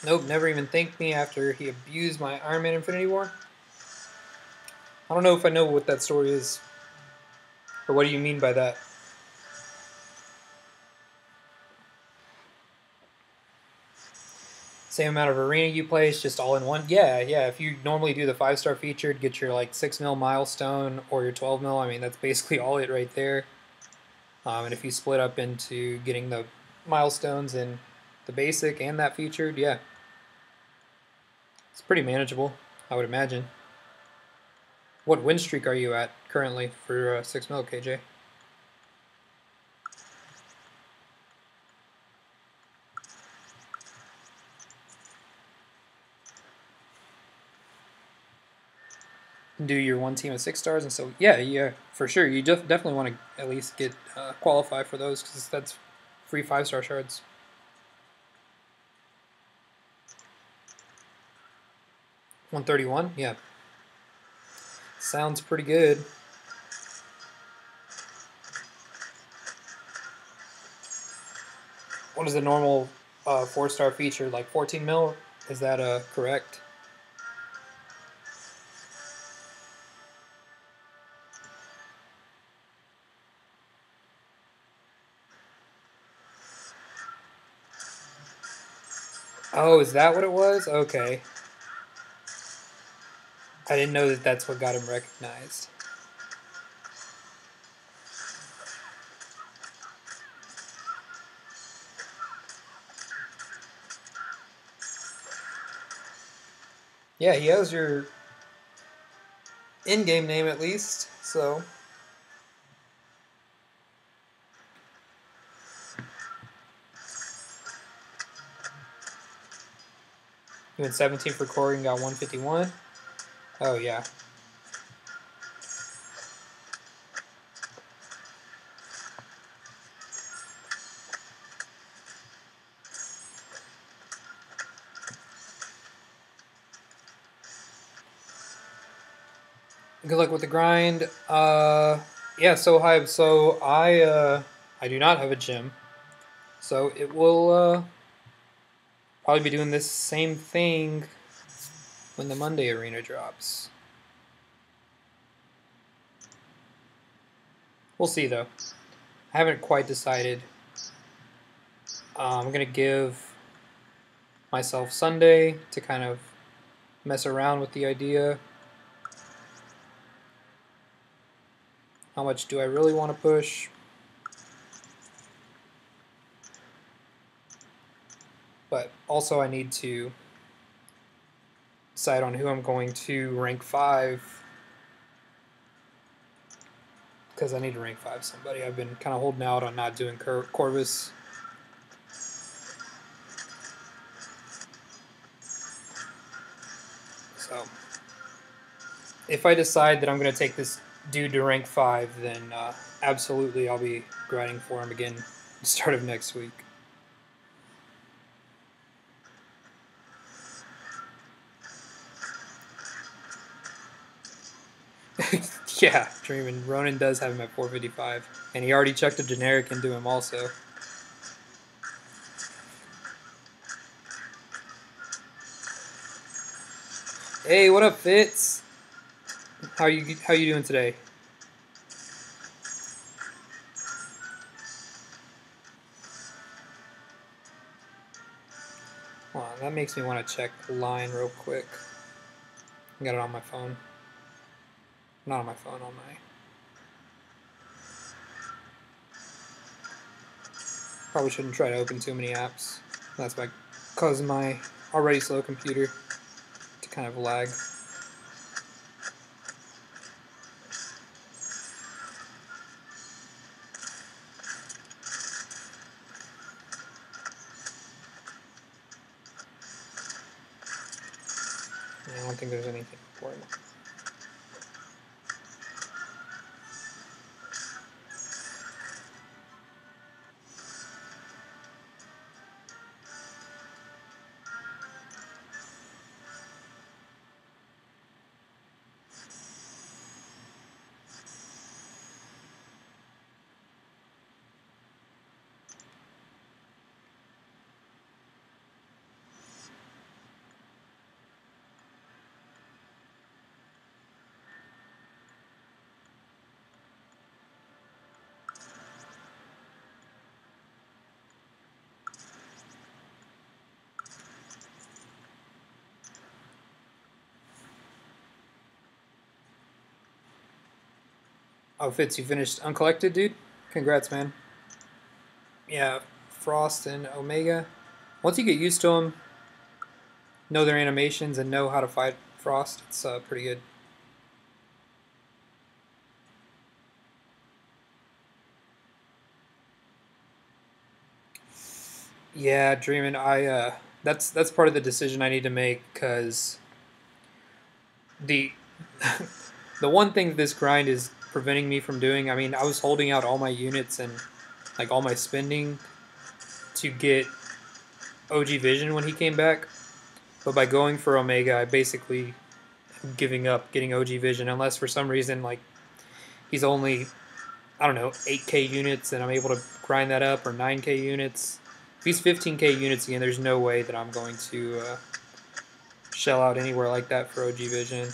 Nope, never even thanked me after he abused my Iron Man Infinity War. I don't know if I know what that story is. Or what do you mean by that? Same amount of arena you place, just all in one? Yeah. If you normally do the 5-star featured, get your like 6 mil milestone or your 12 mil, I mean, that's basically all it right there. And if you split up into getting the milestones in the basic and that featured, yeah. It's pretty manageable, I would imagine. What win streak are you at currently for 6 mil, KJ? Do your one team of 6 stars, and so yeah, for sure. You definitely want to at least get qualify for those because that's free 5-star shards. $131, yeah. Sounds pretty good. What is the normal 4-star feature? Like 14 mil? Is that correct? Oh, is that what it was? Okay. I didn't know that that's what got him recognized. Yeah, he has your in-game name at least, so. You went 17 for Corey and got 151. Oh, yeah. Good luck with the grind. Yeah, so Hype. So I do not have a gym, so it will probably be doing this same thing when the Monday arena drops. We'll see though. I haven't quite decided. I'm gonna give myself Sunday to kind of mess around with the idea. How much do I really want to push? But also I need to decide on who I'm going to rank 5. Because I need to rank 5 somebody. I've been kind of holding out on not doing Corvus. So if I decide that I'm going to take this dude to rank 5, then absolutely I'll be grinding for him again at the start of next week. Yeah, dreaming. Ronan does have him at 455, and he already chucked a generic into him also. Hey, what up, Fitz? How you doing today? Hold on, that makes me want to check line real quick. I got it on my phone. Not on my phone, on my... Probably shouldn't try to open too many apps. That's why cause my already slow computer to kind of lag. I don't think there's anything important. Oh, Fitz, you finished Uncollected, dude? Congrats, man. Yeah, Frost and Omega. Once you get used to them, know their animations, and know how to fight Frost, it's pretty good. Yeah, Dreamin', that's part of the decision I need to make, because the the one thing this grind is preventing me from doing, I mean, I was holding out all my units and like all my spending to get OG Vision when he came back, but by going for Omega, I basically am giving up getting OG Vision unless for some reason like he's only, I don't know, 8k units and I'm able to grind that up, or 9k units. If he's 15k units again, there's no way that I'm going to shell out anywhere like that for OG Vision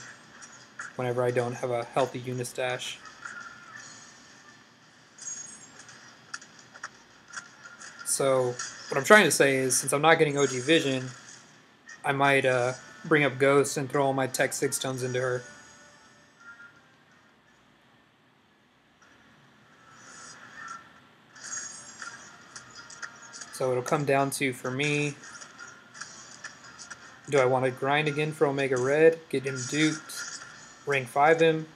whenever I don't have a healthy unit stash. So what I'm trying to say is, since I'm not getting OG Vision, I might bring up Ghost and throw all my Tech 6 tones into her. So it'll come down to, for me, do I want to grind again for Omega Red, get him duped, rank 5 him?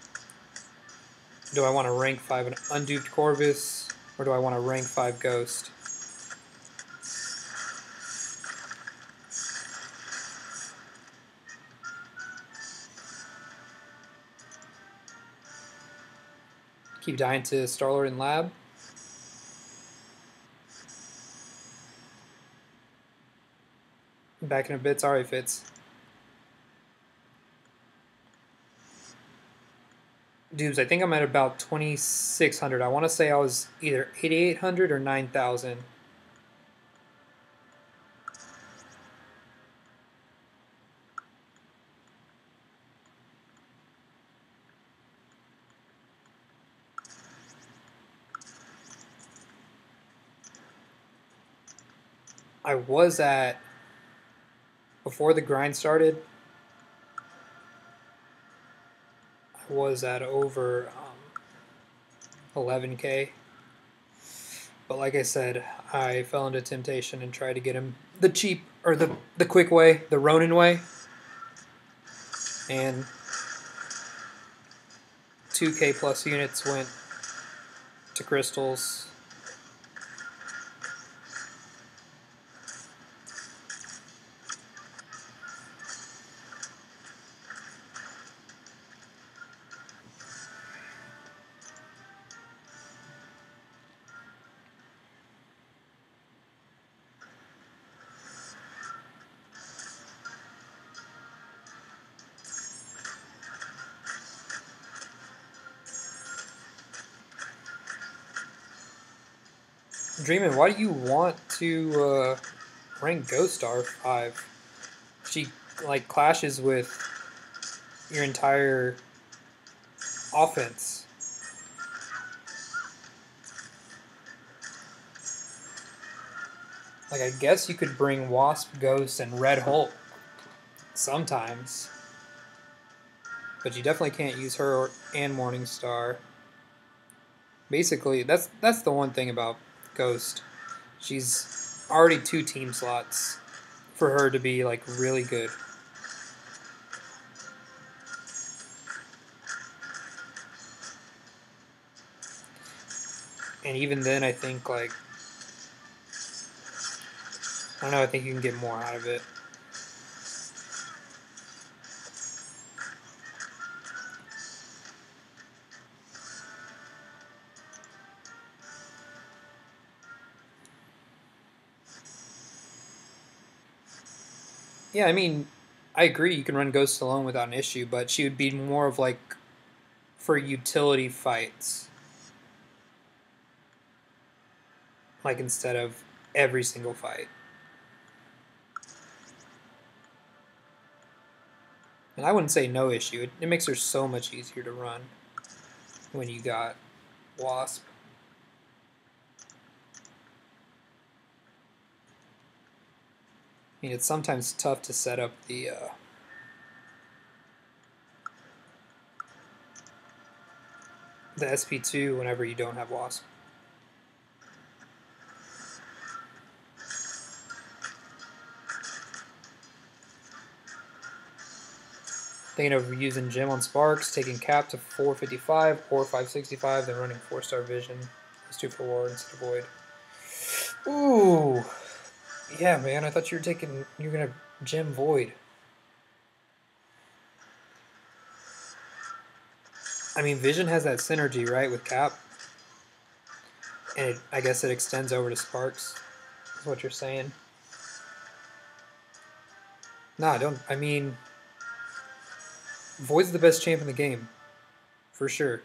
Do I want to rank 5 an unduped Corvus, or do I want to rank 5 Ghost? Keep dying to Starlord and Lab. Back in a bit, sorry Fitz. Dubes, I think I'm at about 2,600. I want to say I was either 8,800 or 9,000. I was at, before the grind started, I was at over 11k. But like I said, I fell into temptation and tried to get him the cheap, or the quick way, the Ronin way. And 2k plus units went to crystals. Dreamin', why do you want to rank Ghost Star 5? She like clashes with your entire offense. Like, I guess you could bring Wasp, Ghost, and Red Hulk sometimes. But you definitely can't use her and Morningstar. Basically, that's the one thing about Ghost. She's already 2 team slots for her to be, like, really good. And even then, I think, like, I don't know, I think you can get more out of it. Yeah, I mean, I agree you can run Ghost alone without an issue, but she would be more of, like, for utility fights. Like, instead of every single fight. And I wouldn't say no issue. It makes her so much easier to run when you got Wasp. I mean, it's sometimes tough to set up the SP2 whenever you don't have Wasp. Thinking of using Gem on Sparks, taking Cap to 455 or 565, then running 4-star Vision. It's 2 for War instead of Void. Ooh. Yeah, man, I thought you were gonna Gem Void. I mean, Vision has that synergy, right, with Cap? And I guess it extends over to Sparks, is what you're saying. Nah, I mean, Void's the best champ in the game, for sure.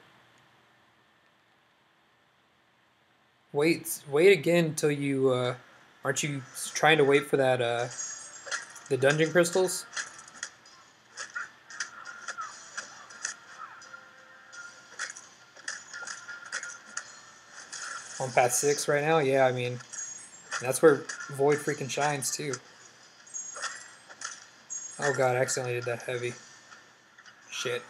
Wait again until you, aren't you trying to wait for that, the dungeon crystals? On path 6 right now? Yeah, I mean, that's where Void freaking shines, too. Oh god, I accidentally did that heavy. Shit.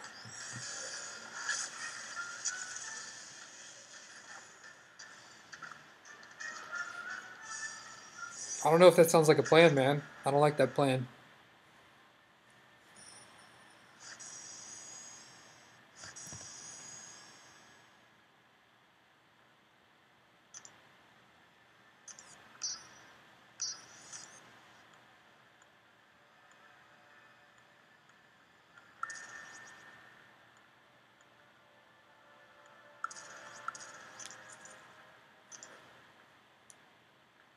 I don't know if that sounds like a plan, man. I don't like that plan.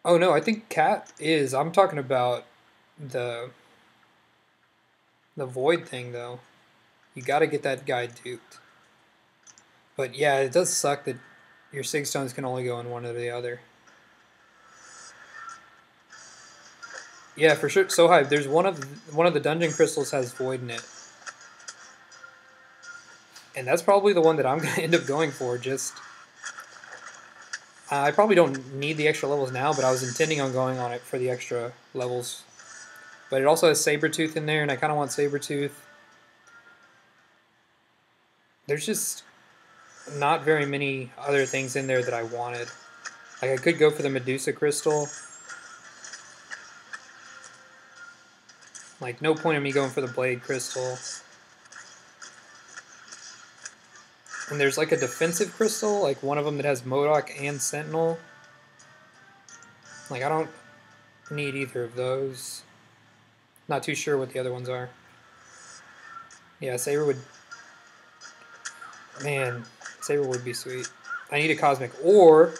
Oh no, I think Cat is. I'm talking about the Void thing, though. You gotta get that guy duped. But yeah, it does suck that your 6 stones can only go in one or the other. Yeah, for sure. So hype. There's one of the dungeon crystals has Void in it, and that's probably the one that I'm gonna end up going for. Just I probably don't need the extra levels now, but I was intending on going on it for the extra levels. But it also has Sabretooth in there, and I kind of want Sabretooth. There's just not very many other things in there that I wanted. Like, I could go for the Medusa Crystal. Like, no point in me going for the Blade Crystal. And there's like a defensive crystal, like one of them that has MODOK and Sentinel. Like, I don't need either of those. Not too sure what the other ones are. Yeah, Saber would... Man, Saber would be sweet. I need a Cosmic. Or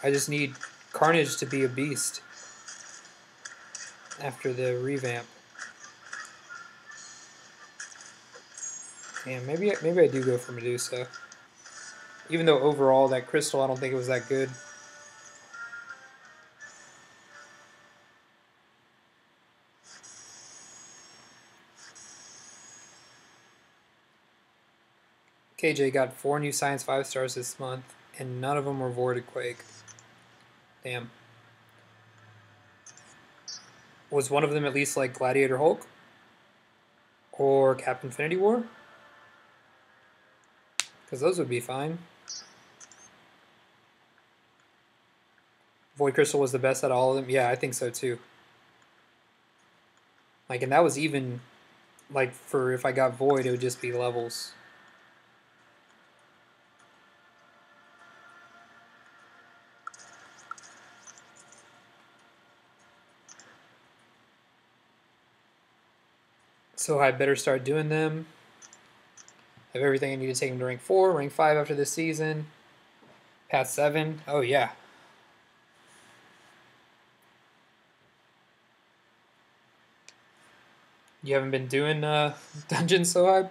I just need Carnage to be a beast after the revamp. Damn, maybe I do go for Medusa. Even though overall that crystal, I don't think it was that good. KJ got 4 new Science 5-stars this month, and none of them were Voided Quake. Damn. Was one of them at least like Gladiator Hulk? Or Cap Infinity War? Because those would be fine. Void Crystal was the best out of all of them? Yeah, I think so too. Like, and that was even, like, for if I got Void, it would just be levels. So I better start doing them. Have everything I need to take him to rank 4, rank 5 after this season. Path 7. Oh, yeah. You haven't been doing dungeons so high?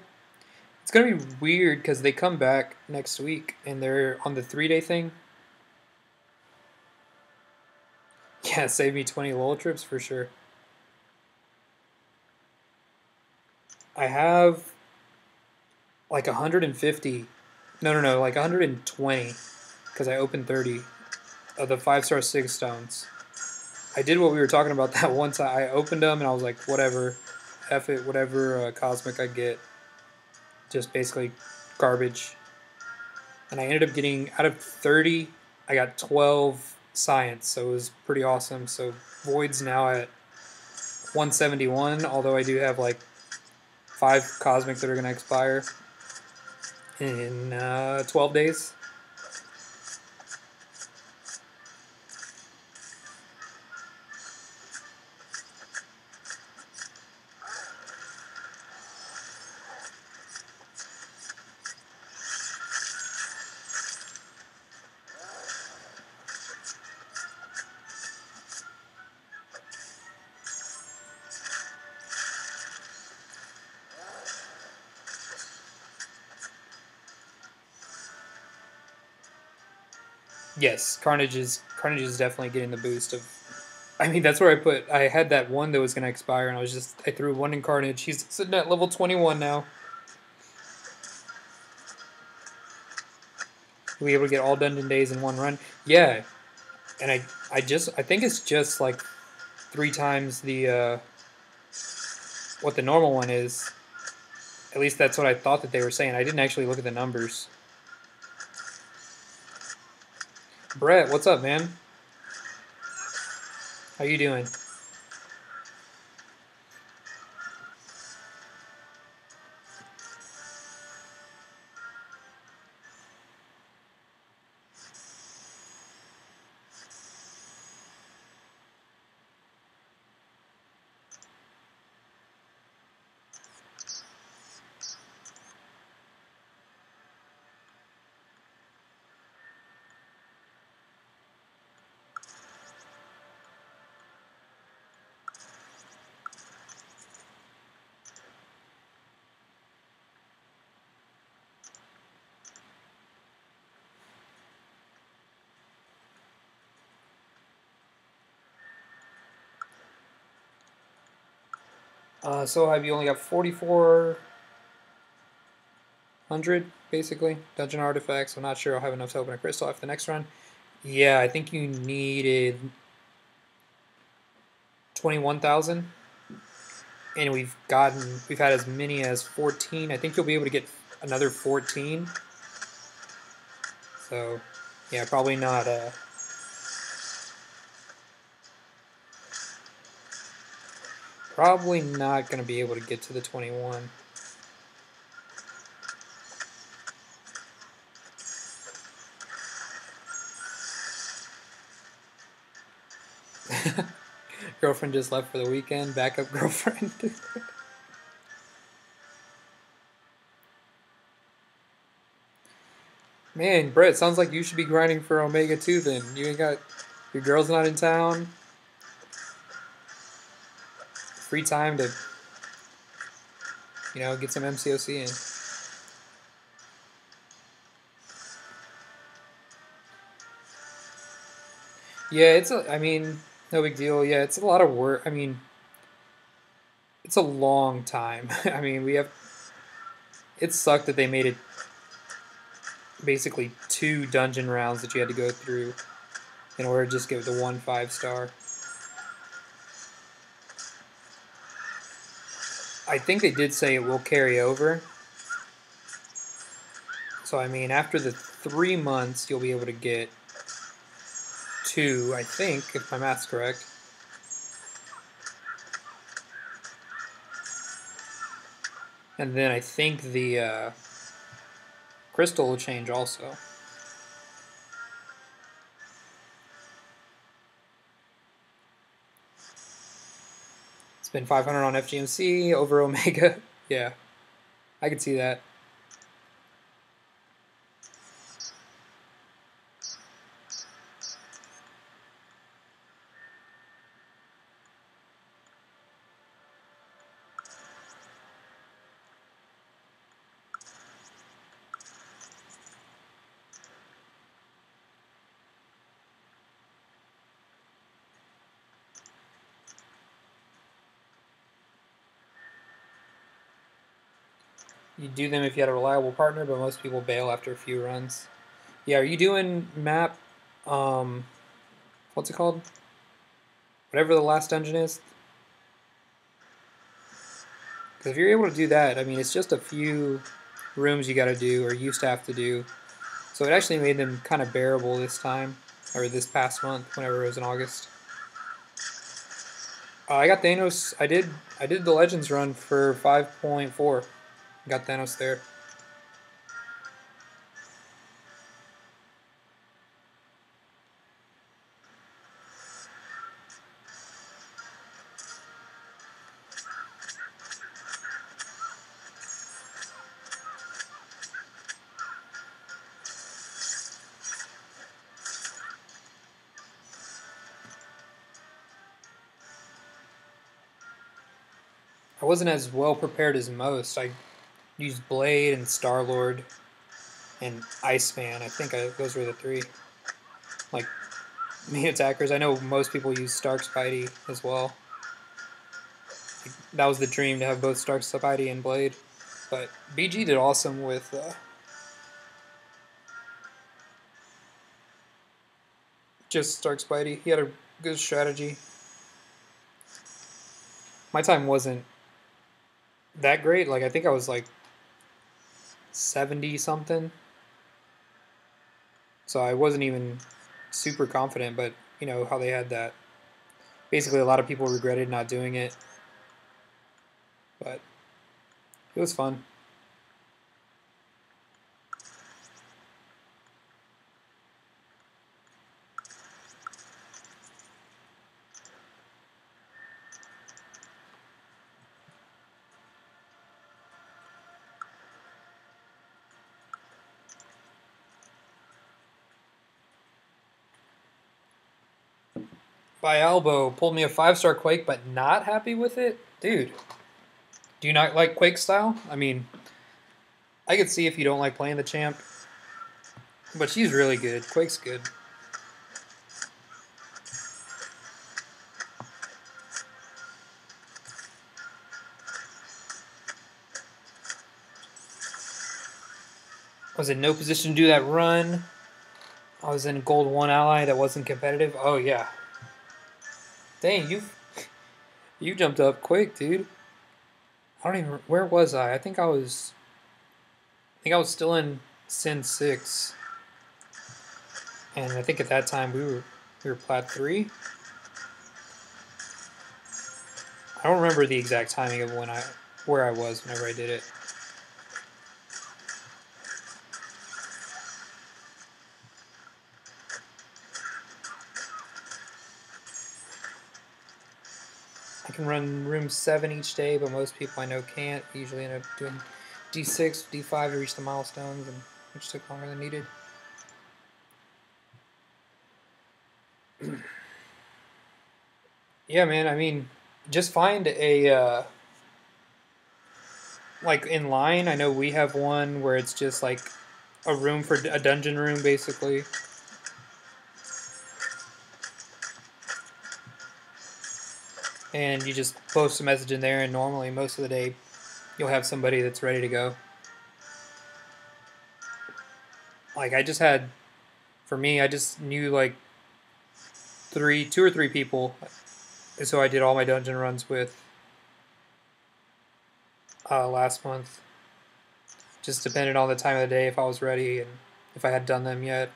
It's going to be weird because they come back next week and they're on the 3-day thing. Yeah, save me 20 LOL trips for sure. I have like 150. No, like 120 because I opened 30 of the 5-star 6 stones. I did what we were talking about that one time. I opened them and I was like, whatever, F it, whatever cosmic I get. Just basically garbage. And I ended up getting, out of 30, I got 12 science, so it was pretty awesome. So Void's now at 171, although I do have like 5 cosmic that are going to expire in 12 days. Yes, Carnage is definitely getting the boost of. I mean, that's where I had that one that was going to expire, and I threw one in Carnage. He's sitting at level 21 now. We'll be able to get all dungeon days in one run. Yeah, and I think it's just like 3 times the what the normal one is. At least that's what I thought that they were saying. I didn't actually look at the numbers. Brett, what's up, man? How you doing? So have you only got 4,400 basically dungeon artifacts? I'm not sure I'll have enough to open a crystal after the next run. Yeah, I think you needed 21,000, and we've had as many as 14. I think you'll be able to get another 14. So, yeah, probably not. Probably not going to be able to get to the 21. Girlfriend just left for the weekend. Backup girlfriend. Man, Brett, sounds like you should be grinding for Omega too then. You ain't got... Your girl's not in town. Free time to, get some MCOC in. Yeah, I mean, no big deal. Yeah, it's a lot of work. I mean, it's a long time. I mean, it sucked that they made it basically 2 dungeon rounds that you had to go through in order to just get the 1 5-star. I think they did say it will carry over. So, I mean, after the 3 months, you'll be able to get 2, I think, if my math's correct. And then I think the crystal will change also. It's been 500 on FGMC over Omega. Yeah, I could see that. You do them if you had a reliable partner, but most people bail after a few runs. Yeah, are you doing map, what's it called? Whatever the last dungeon is? Because if you're able to do that, I mean, it's just a few rooms you gotta do, or used to have to do. So it actually made them kind of bearable this time, or this past month, whenever it was in August. I got Thanos, I did the Legends run for 5.4. Got Thanos there. I wasn't as well prepared as most. I used Blade and Star-Lord and Iceman. I think those were the 3. Like, main attackers. I know most people use Stark Spidey as well. That was the dream, to have both Stark Spidey and Blade. But BG did awesome with just Stark Spidey. He had a good strategy. My time wasn't that great. Like, I think I was like 70 something. So I wasn't even super confident, but you know how they had that. Basically, a lot of people regretted not doing it. But it was fun. By Elbow pulled me a 5-star Quake, but not happy with it? Dude, do you not like Quake style? I mean, I could see if you don't like playing the champ, but she's really good. Quake's good. I was in no position to do that run. I was in Gold 1 ally that wasn't competitive. Oh, yeah. Dang, you jumped up quick, dude. I don't even... Where was I? I think I was still in Sin 6. And I think at that time we were Plat 3. I don't remember the exact timing of where I was whenever I did it. I can run room 7 each day, but most people I know can't. I usually end up doing D6, D5 to reach the milestones, which took longer than needed. Yeah, man, I mean, just find a, like, in line, I know we have one where it's just, like, a room for a dungeon room, basically. And you just post a message in there, and normally, most of the day, you'll have somebody that's ready to go. Like, for me, I just knew, like, 2 or 3 people, so I did all my dungeon runs with. last month. Just depended on the time of the day if I was ready and if I had done them yet.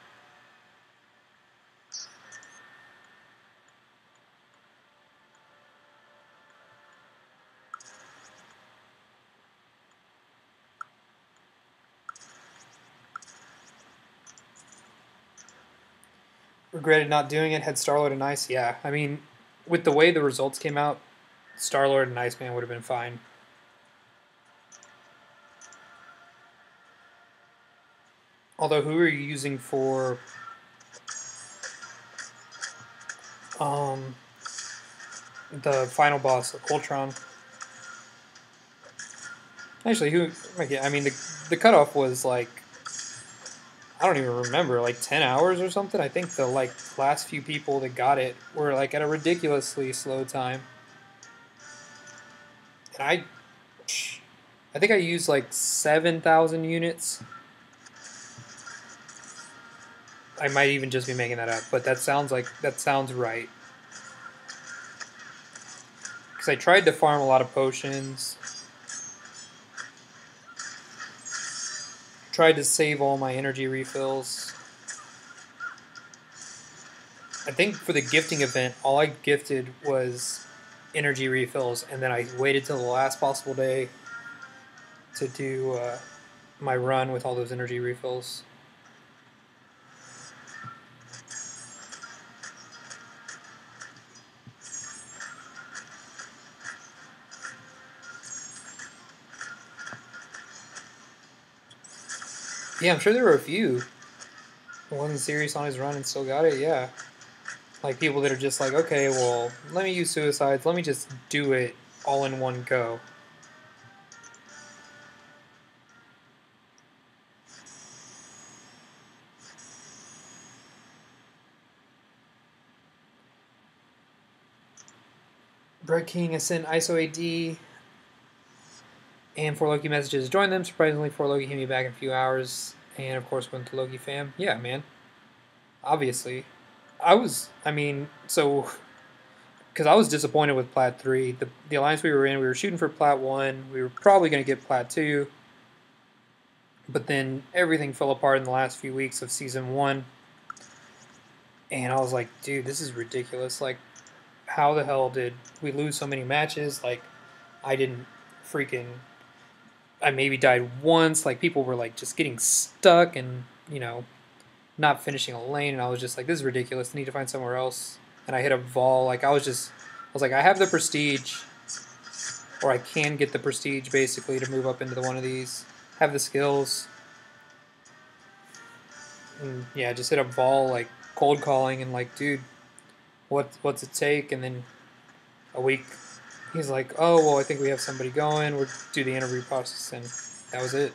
Regretted not doing it. Had Star-Lord and Ice. Yeah, I mean, with the way the results came out, Star-Lord and Iceman would have been fine. Although, who are you using for the final boss, Ultron? Actually, who? I mean, the cutoff was like, I don't even remember, like 10 hours or something. I think the like last few people that got it were like at a ridiculously slow time. And I think I used like 7,000 units. I might even just be making that up, but that sounds right. Because I tried to farm a lot of potions. Tried to save all my energy refills. I think for the gifting event, all I gifted was energy refills, and then I waited till the last possible day to do my run with all those energy refills. Yeah, I'm sure there were a few who wasn't serious on his run and still got it. Yeah, like people that are just like, okay, well, let me use suicides. Let me just do it all in one go. Bread King has sent ISO AD and 4Loki messages to join them. Surprisingly, 4Loki hit me back in a few hours. And of course, went to Loki fam. Yeah, man. Obviously. I mean, so, because I was disappointed with Plat 3. The alliance we were in, we were shooting for Plat 1. We were probably going to get Plat 2. But then everything fell apart in the last few weeks of Season 1. And I was like, dude, this is ridiculous. Like, how the hell did we lose so many matches? Like, I didn't freaking... I maybe died once. Like, people were, like, just getting stuck and, not finishing a lane. And I was just like, this is ridiculous. I need to find somewhere else. And I hit a Vol. Like, I was like, I have the prestige, or I can get the prestige, basically, to move up into one of these. Have the skills. And, yeah, just hit a Vol, like, cold calling, and, like, dude, what's it take? And then a week, he's like, oh, well, I think we have somebody going. We'll do the interview process, and that was it.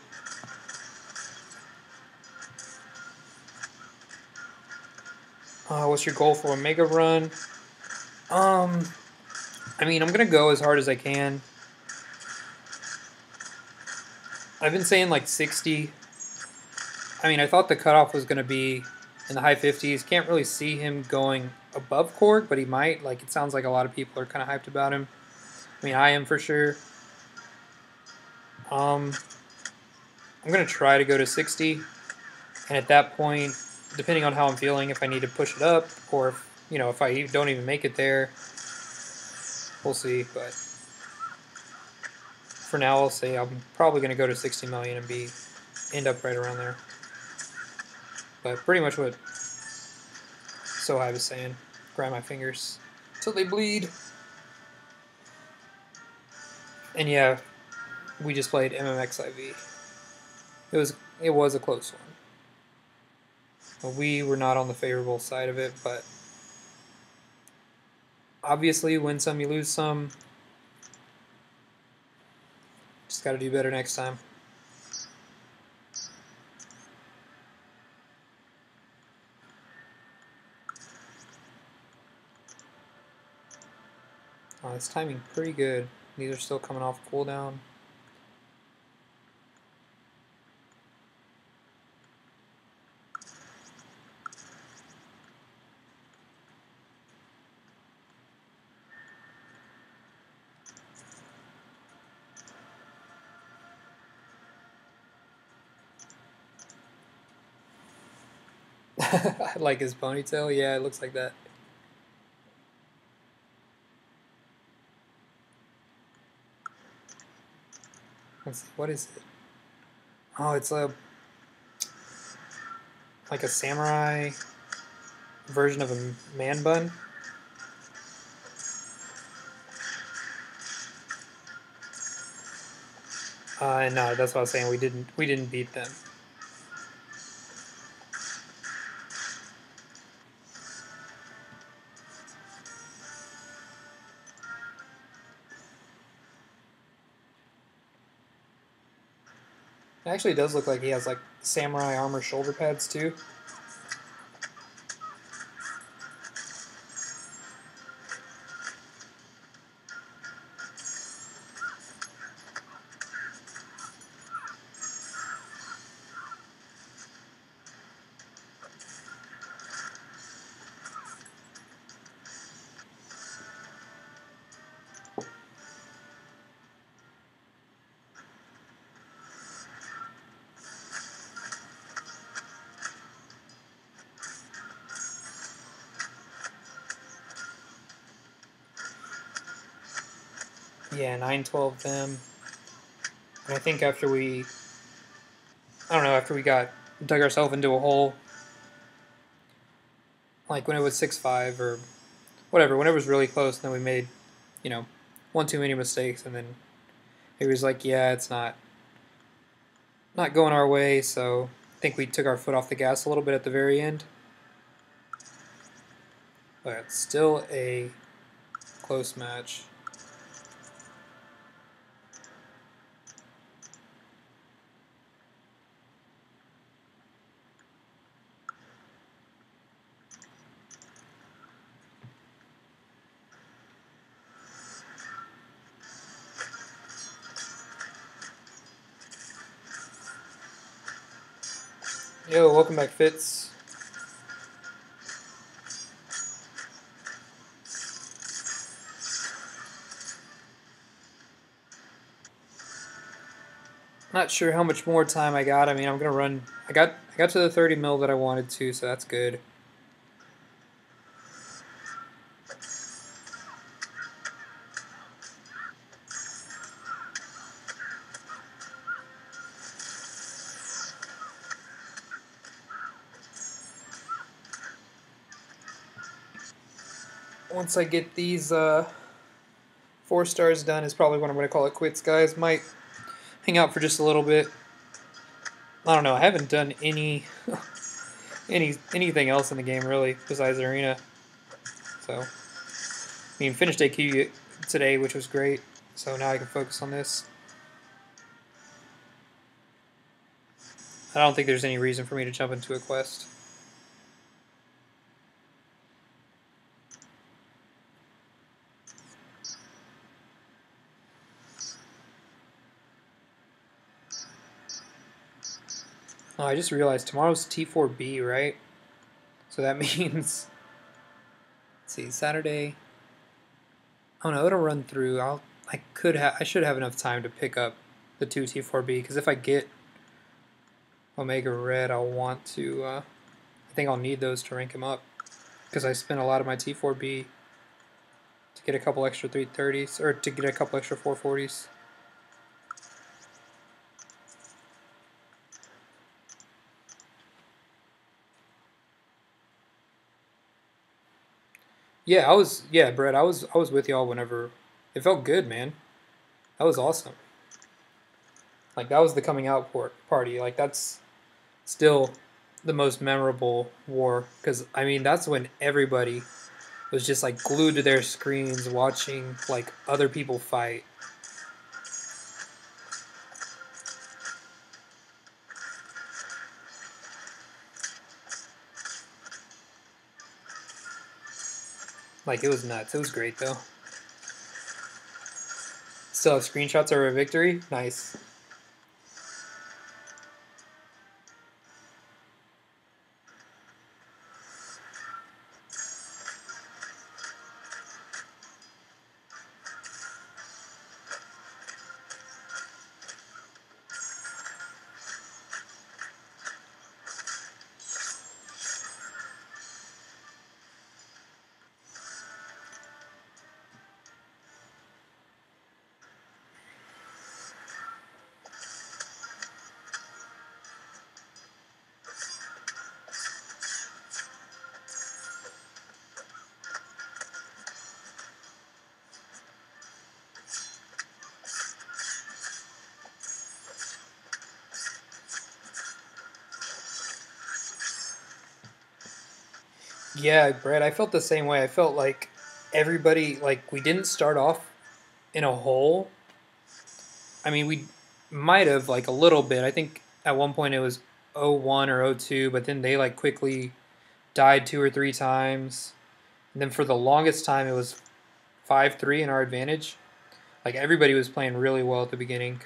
What's your goal for a mega run? I mean, I'm going to go as hard as I can. I've been saying like 60. I mean, I thought the cutoff was going to be in the high 50s. Can't really see him going above Korg, but he might. Like, it sounds like a lot of people are kind of hyped about him. I mean, I am for sure. I'm going to try to go to 60. And at that point, depending on how I'm feeling, if I need to push it up, or if I don't even make it there, we'll see. But for now, I'll say I'm probably going to go to 60 million and end up right around there. But pretty much what I was saying. Grind my fingers till they bleed. And yeah, we just played MMXIV. It was a close one. We were not on the favorable side of it, but obviously, win some, you lose some. Just got to do better next time. It's timing pretty good. These are still coming off cooldown. Like his ponytail? Yeah, it looks like that. Let's see, what is it? Oh, it's like a samurai version of a man bun. No, that's what I was saying. We didn't beat them. It actually does look like he has like samurai armor shoulder pads too. Yeah, 9-12 them. And I think after I don't know, after we dug ourselves into a hole, like when it was 6-5 or whatever, when it was really close, and then we made, you know, one too many mistakes, and then it was like, yeah, it's not going our way, so I think we took our foot off the gas a little bit at the very end. But still a close match. Yo, welcome back, Fitz. Not sure how much more time I got. I mean, I'm gonna run. I got to the 30 mil that I wanted to, so that's good. Once I get these 4 stars done, is probably when I'm gonna call it quits, guys. Might hang out for just a little bit. I don't know. I haven't done anything else in the game really besides arena. So, I mean, finished AQ today, which was great. So now I can focus on this. I don't think there's any reason for me to jump into a quest. Oh, I just realized tomorrow's T4B, right? So that means, let's see, Saturday. Oh no, it'll run through. I should have enough time to pick up the 2 T4B, because if I get Omega Red, I'll want to, I think I'll need those to rank him up, because I spent a lot of my T4B to get a couple extra 330s, or to get a couple extra 440s. Yeah, Brett, I was with y'all whenever. It felt good, man. That was awesome. Like, that was the coming out party. Like, that's still the most memorable war, because I mean, that's when everybody was just like glued to their screens watching like other people fight. Like, it was nuts. It was great though. Still have screenshots of our victory. Nice. Yeah, Brad, I felt the same way. I felt like everybody, like, we didn't start off in a hole. I mean, we might have, like, a little bit. I think at one point it was 0-1 or 0-2, but then they, like, quickly died 2 or 3 times. And then for the longest time, it was 5-3 in our advantage. Like, everybody was playing really well at the beginning.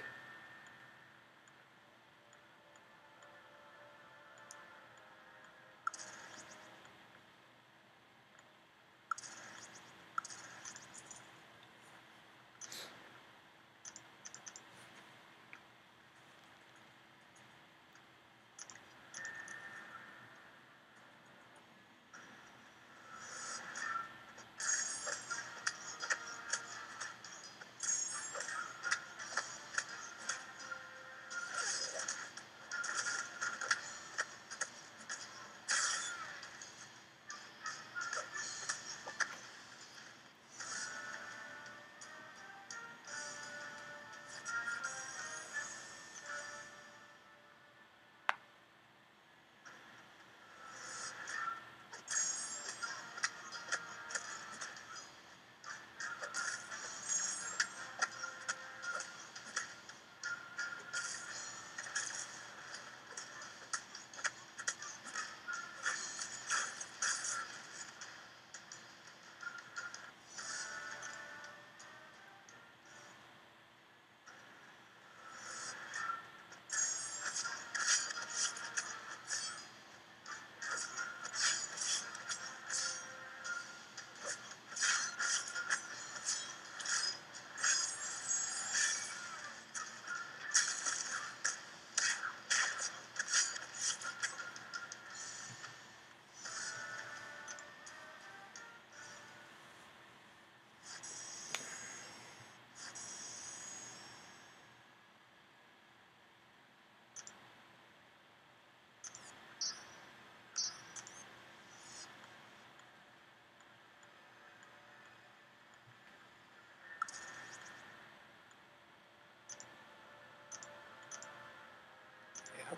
Yeah.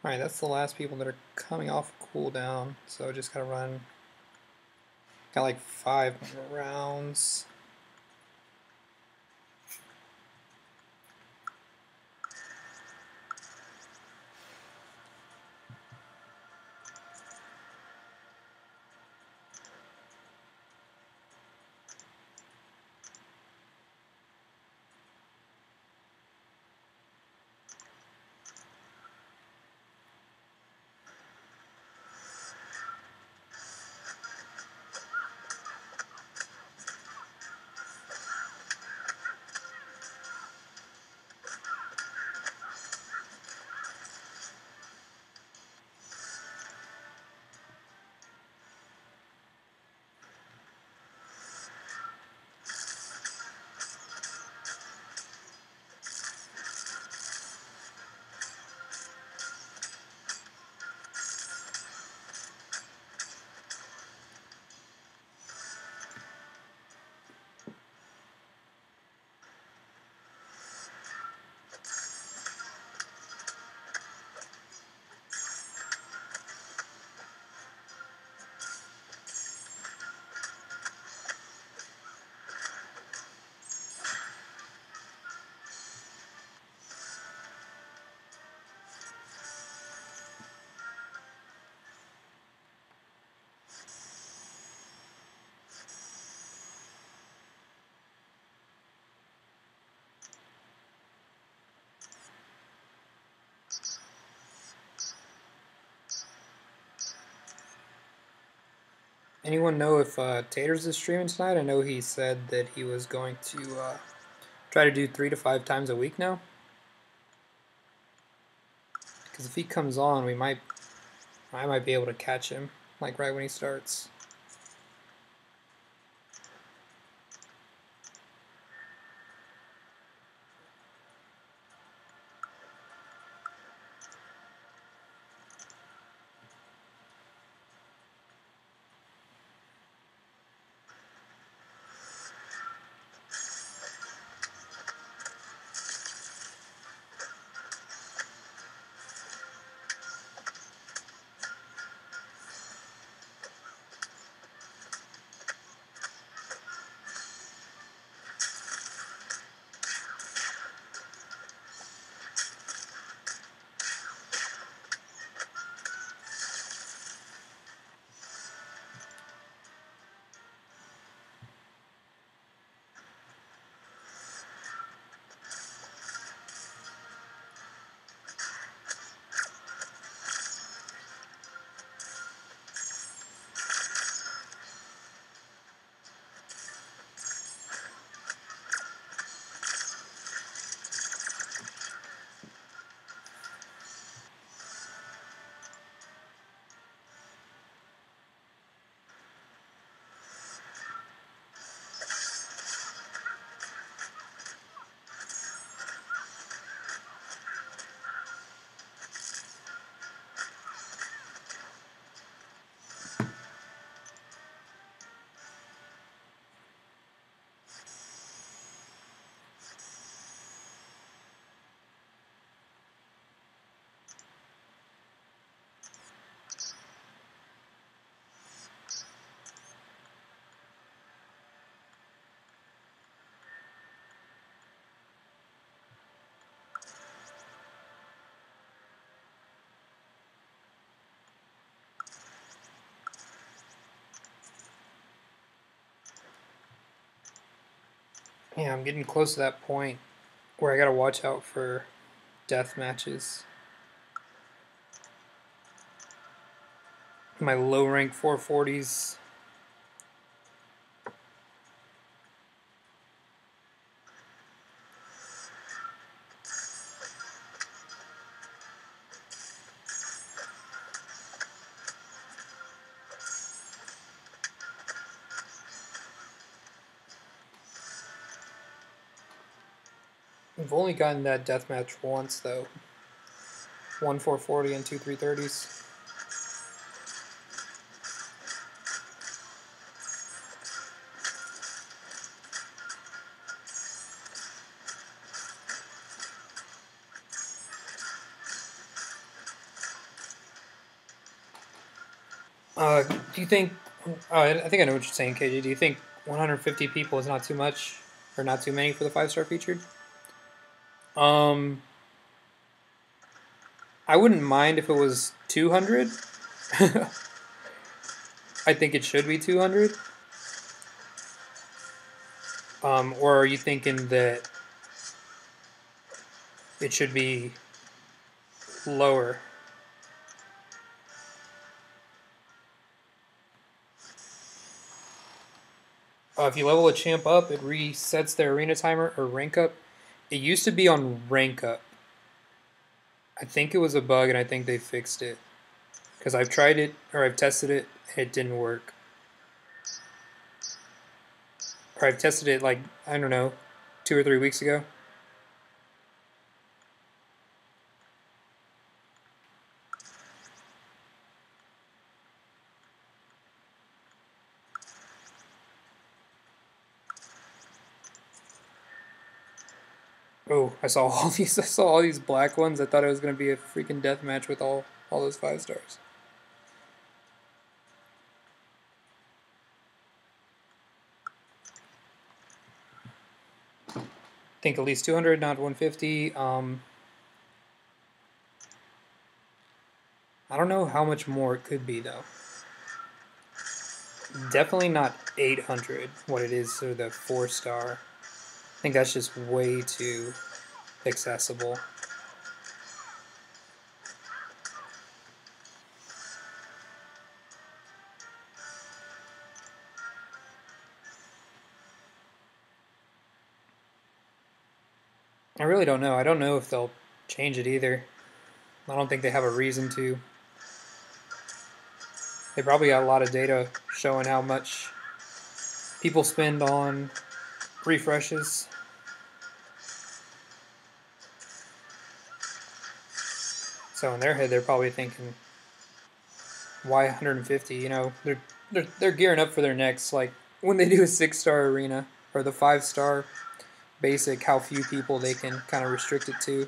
All right, that's the last people that are coming off cooldown. So just gotta run. Got like 5 more rounds. Anyone know if Taters is streaming tonight? I know he said that he was going to try to do 3 to 5 times a week now. Because if he comes on, I might be able to catch him, like right when he starts. Yeah, I'm getting close to that point where I gotta watch out for death matches. My low rank 440s. I've only gotten that death match once though. 1 440 and 2 330s. Do you think? I think I know what you're saying, KG. Do you think 150 people is not too much or not too many for the 5-star featured? I wouldn't mind if it was 200. I think it should be 200. Or are you thinking that it should be lower? If you level a champ up, it resets their arena timer or rank up. It used to be on rank up. I think it was a bug, and I think they fixed it. Because I've tried it, or I've tested it, and it didn't work. Or I've tested it, like, I don't know, 2 or 3 weeks ago. Oh, I saw all these. I saw all these black ones. I thought it was gonna be a freaking death match with all those 5-stars. Think at least 200, not 150. I don't know how much more it could be though. Definitely not 800. What it is for the 4-star. I think that's just way too accessible. I really don't know. I don't know if they'll change it either. I don't think they have a reason to. They probably got a lot of data showing how much people spend on refreshes. So in their head, they're probably thinking, "Why 150?" You know, they're gearing up for their next, like when they do a 6-star arena or the 5-star basic, how few people they can kind of restrict it to.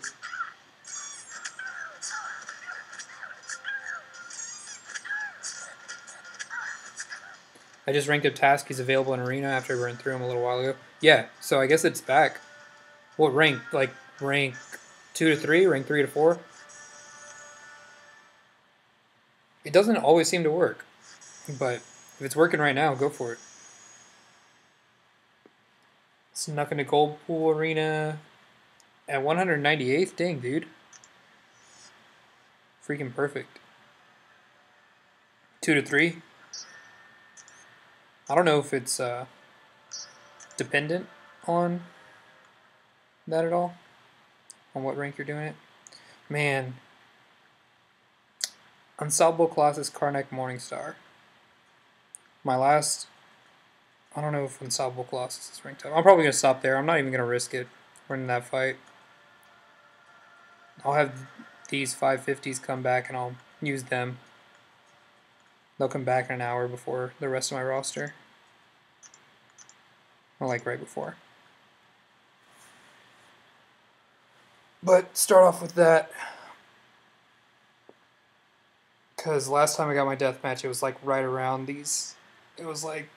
I just ranked up task. He's available in arena after I ran through him a little while ago. Yeah, so I guess it's back. What rank? Like rank 2 to 3, rank 3 to 4? It doesn't always seem to work, but if it's working right now, go for it. Snuck into Gold Pool Arena at 198th. Dang, dude. Freaking perfect. 2 to 3. I don't know if it's dependent on that at all, on what rank you're doing it. Man. Unstoppable Colossus Karnak Morningstar. My last... I don't know if Unstoppable Colossus is ranked up. I'm probably going to stop there. I'm not even going to risk it winning that fight. I'll have these 550s come back and I'll use them. They'll come back in an hour before the rest of my roster. Or like right before. But start off with that. Because last time I got my deathmatch, it was like right around these. It was like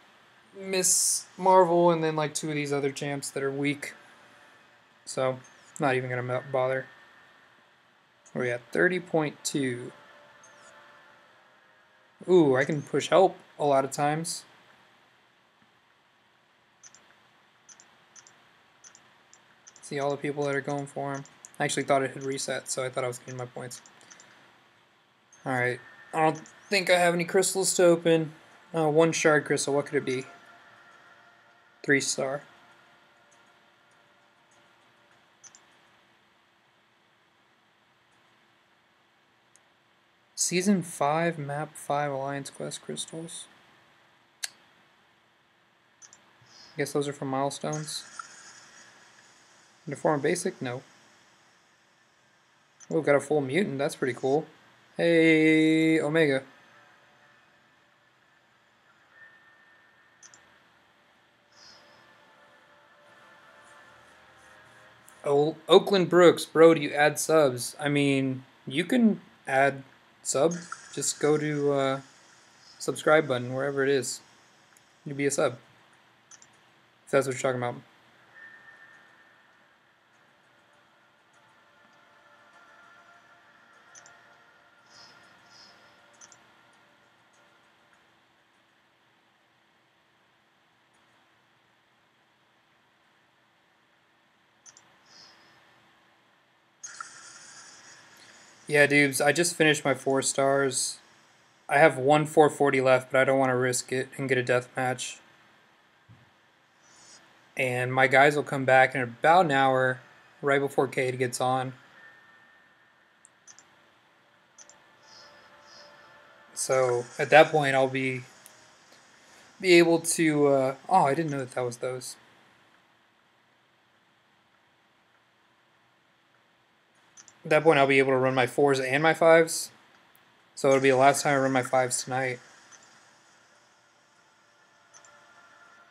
Miss Marvel and then like 2 of these other champs that are weak. So, not even going to bother. Where are we at? 30.2. Ooh, I can push help a lot of times. See all the people that are going for him. I actually thought it had reset, so I thought I was getting my points. Alright. I don't think I have any crystals to open. One shard crystal. What could it be? 3-star. Season 5, Map 5 Alliance Quest crystals. I guess those are from milestones. Uniform basic? No. Oh, got a full mutant. That's pretty cool. Hey, Omega. Oh, Oakland Brooks, bro, do you add subs? I mean, you can add sub. Just go to subscribe button, wherever it is. You'd be a sub. If that's what you're talking about. Yeah, dudes, I just finished my 4 stars. I have one 440 left, but I don't want to risk it and get a death match. And my guys will come back in about an hour, right before Cade gets on. So at that point, I'll be able to. Oh, I didn't know that was those. At that point, I'll be able to run my 4s and my 5s. So it'll be the last time I run my 5s tonight.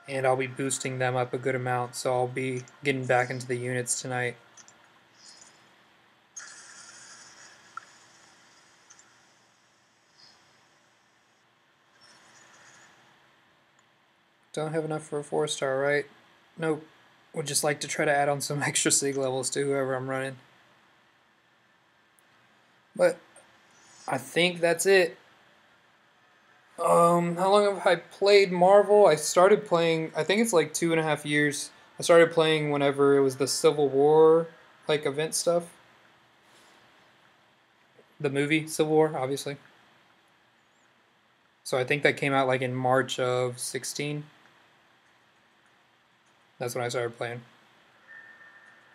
And I'll be boosting them up a good amount, so I'll be getting back into the units tonight. Don't have enough for a 4-star, right? Nope. Would just like to try to add on some extra sig levels to whoever I'm running. But I think that's it. How long have I played Marvel? I started playing, I think it's like 2.5 years. I started playing whenever it was the Civil War, like, event stuff. The movie, Civil War, obviously. So I think that came out like in March of 16. That's when I started playing.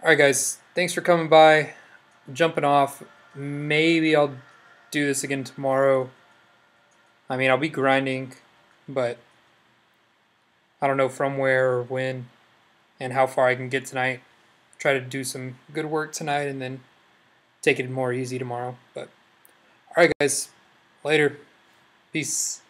Alright guys, thanks for coming by. I'm jumping off. Maybe I'll do this again tomorrow. I mean, I'll be grinding, but I don't know from where or when and how far I can get tonight. Try to do some good work tonight and then take it more easy tomorrow. But alright guys, later. Peace.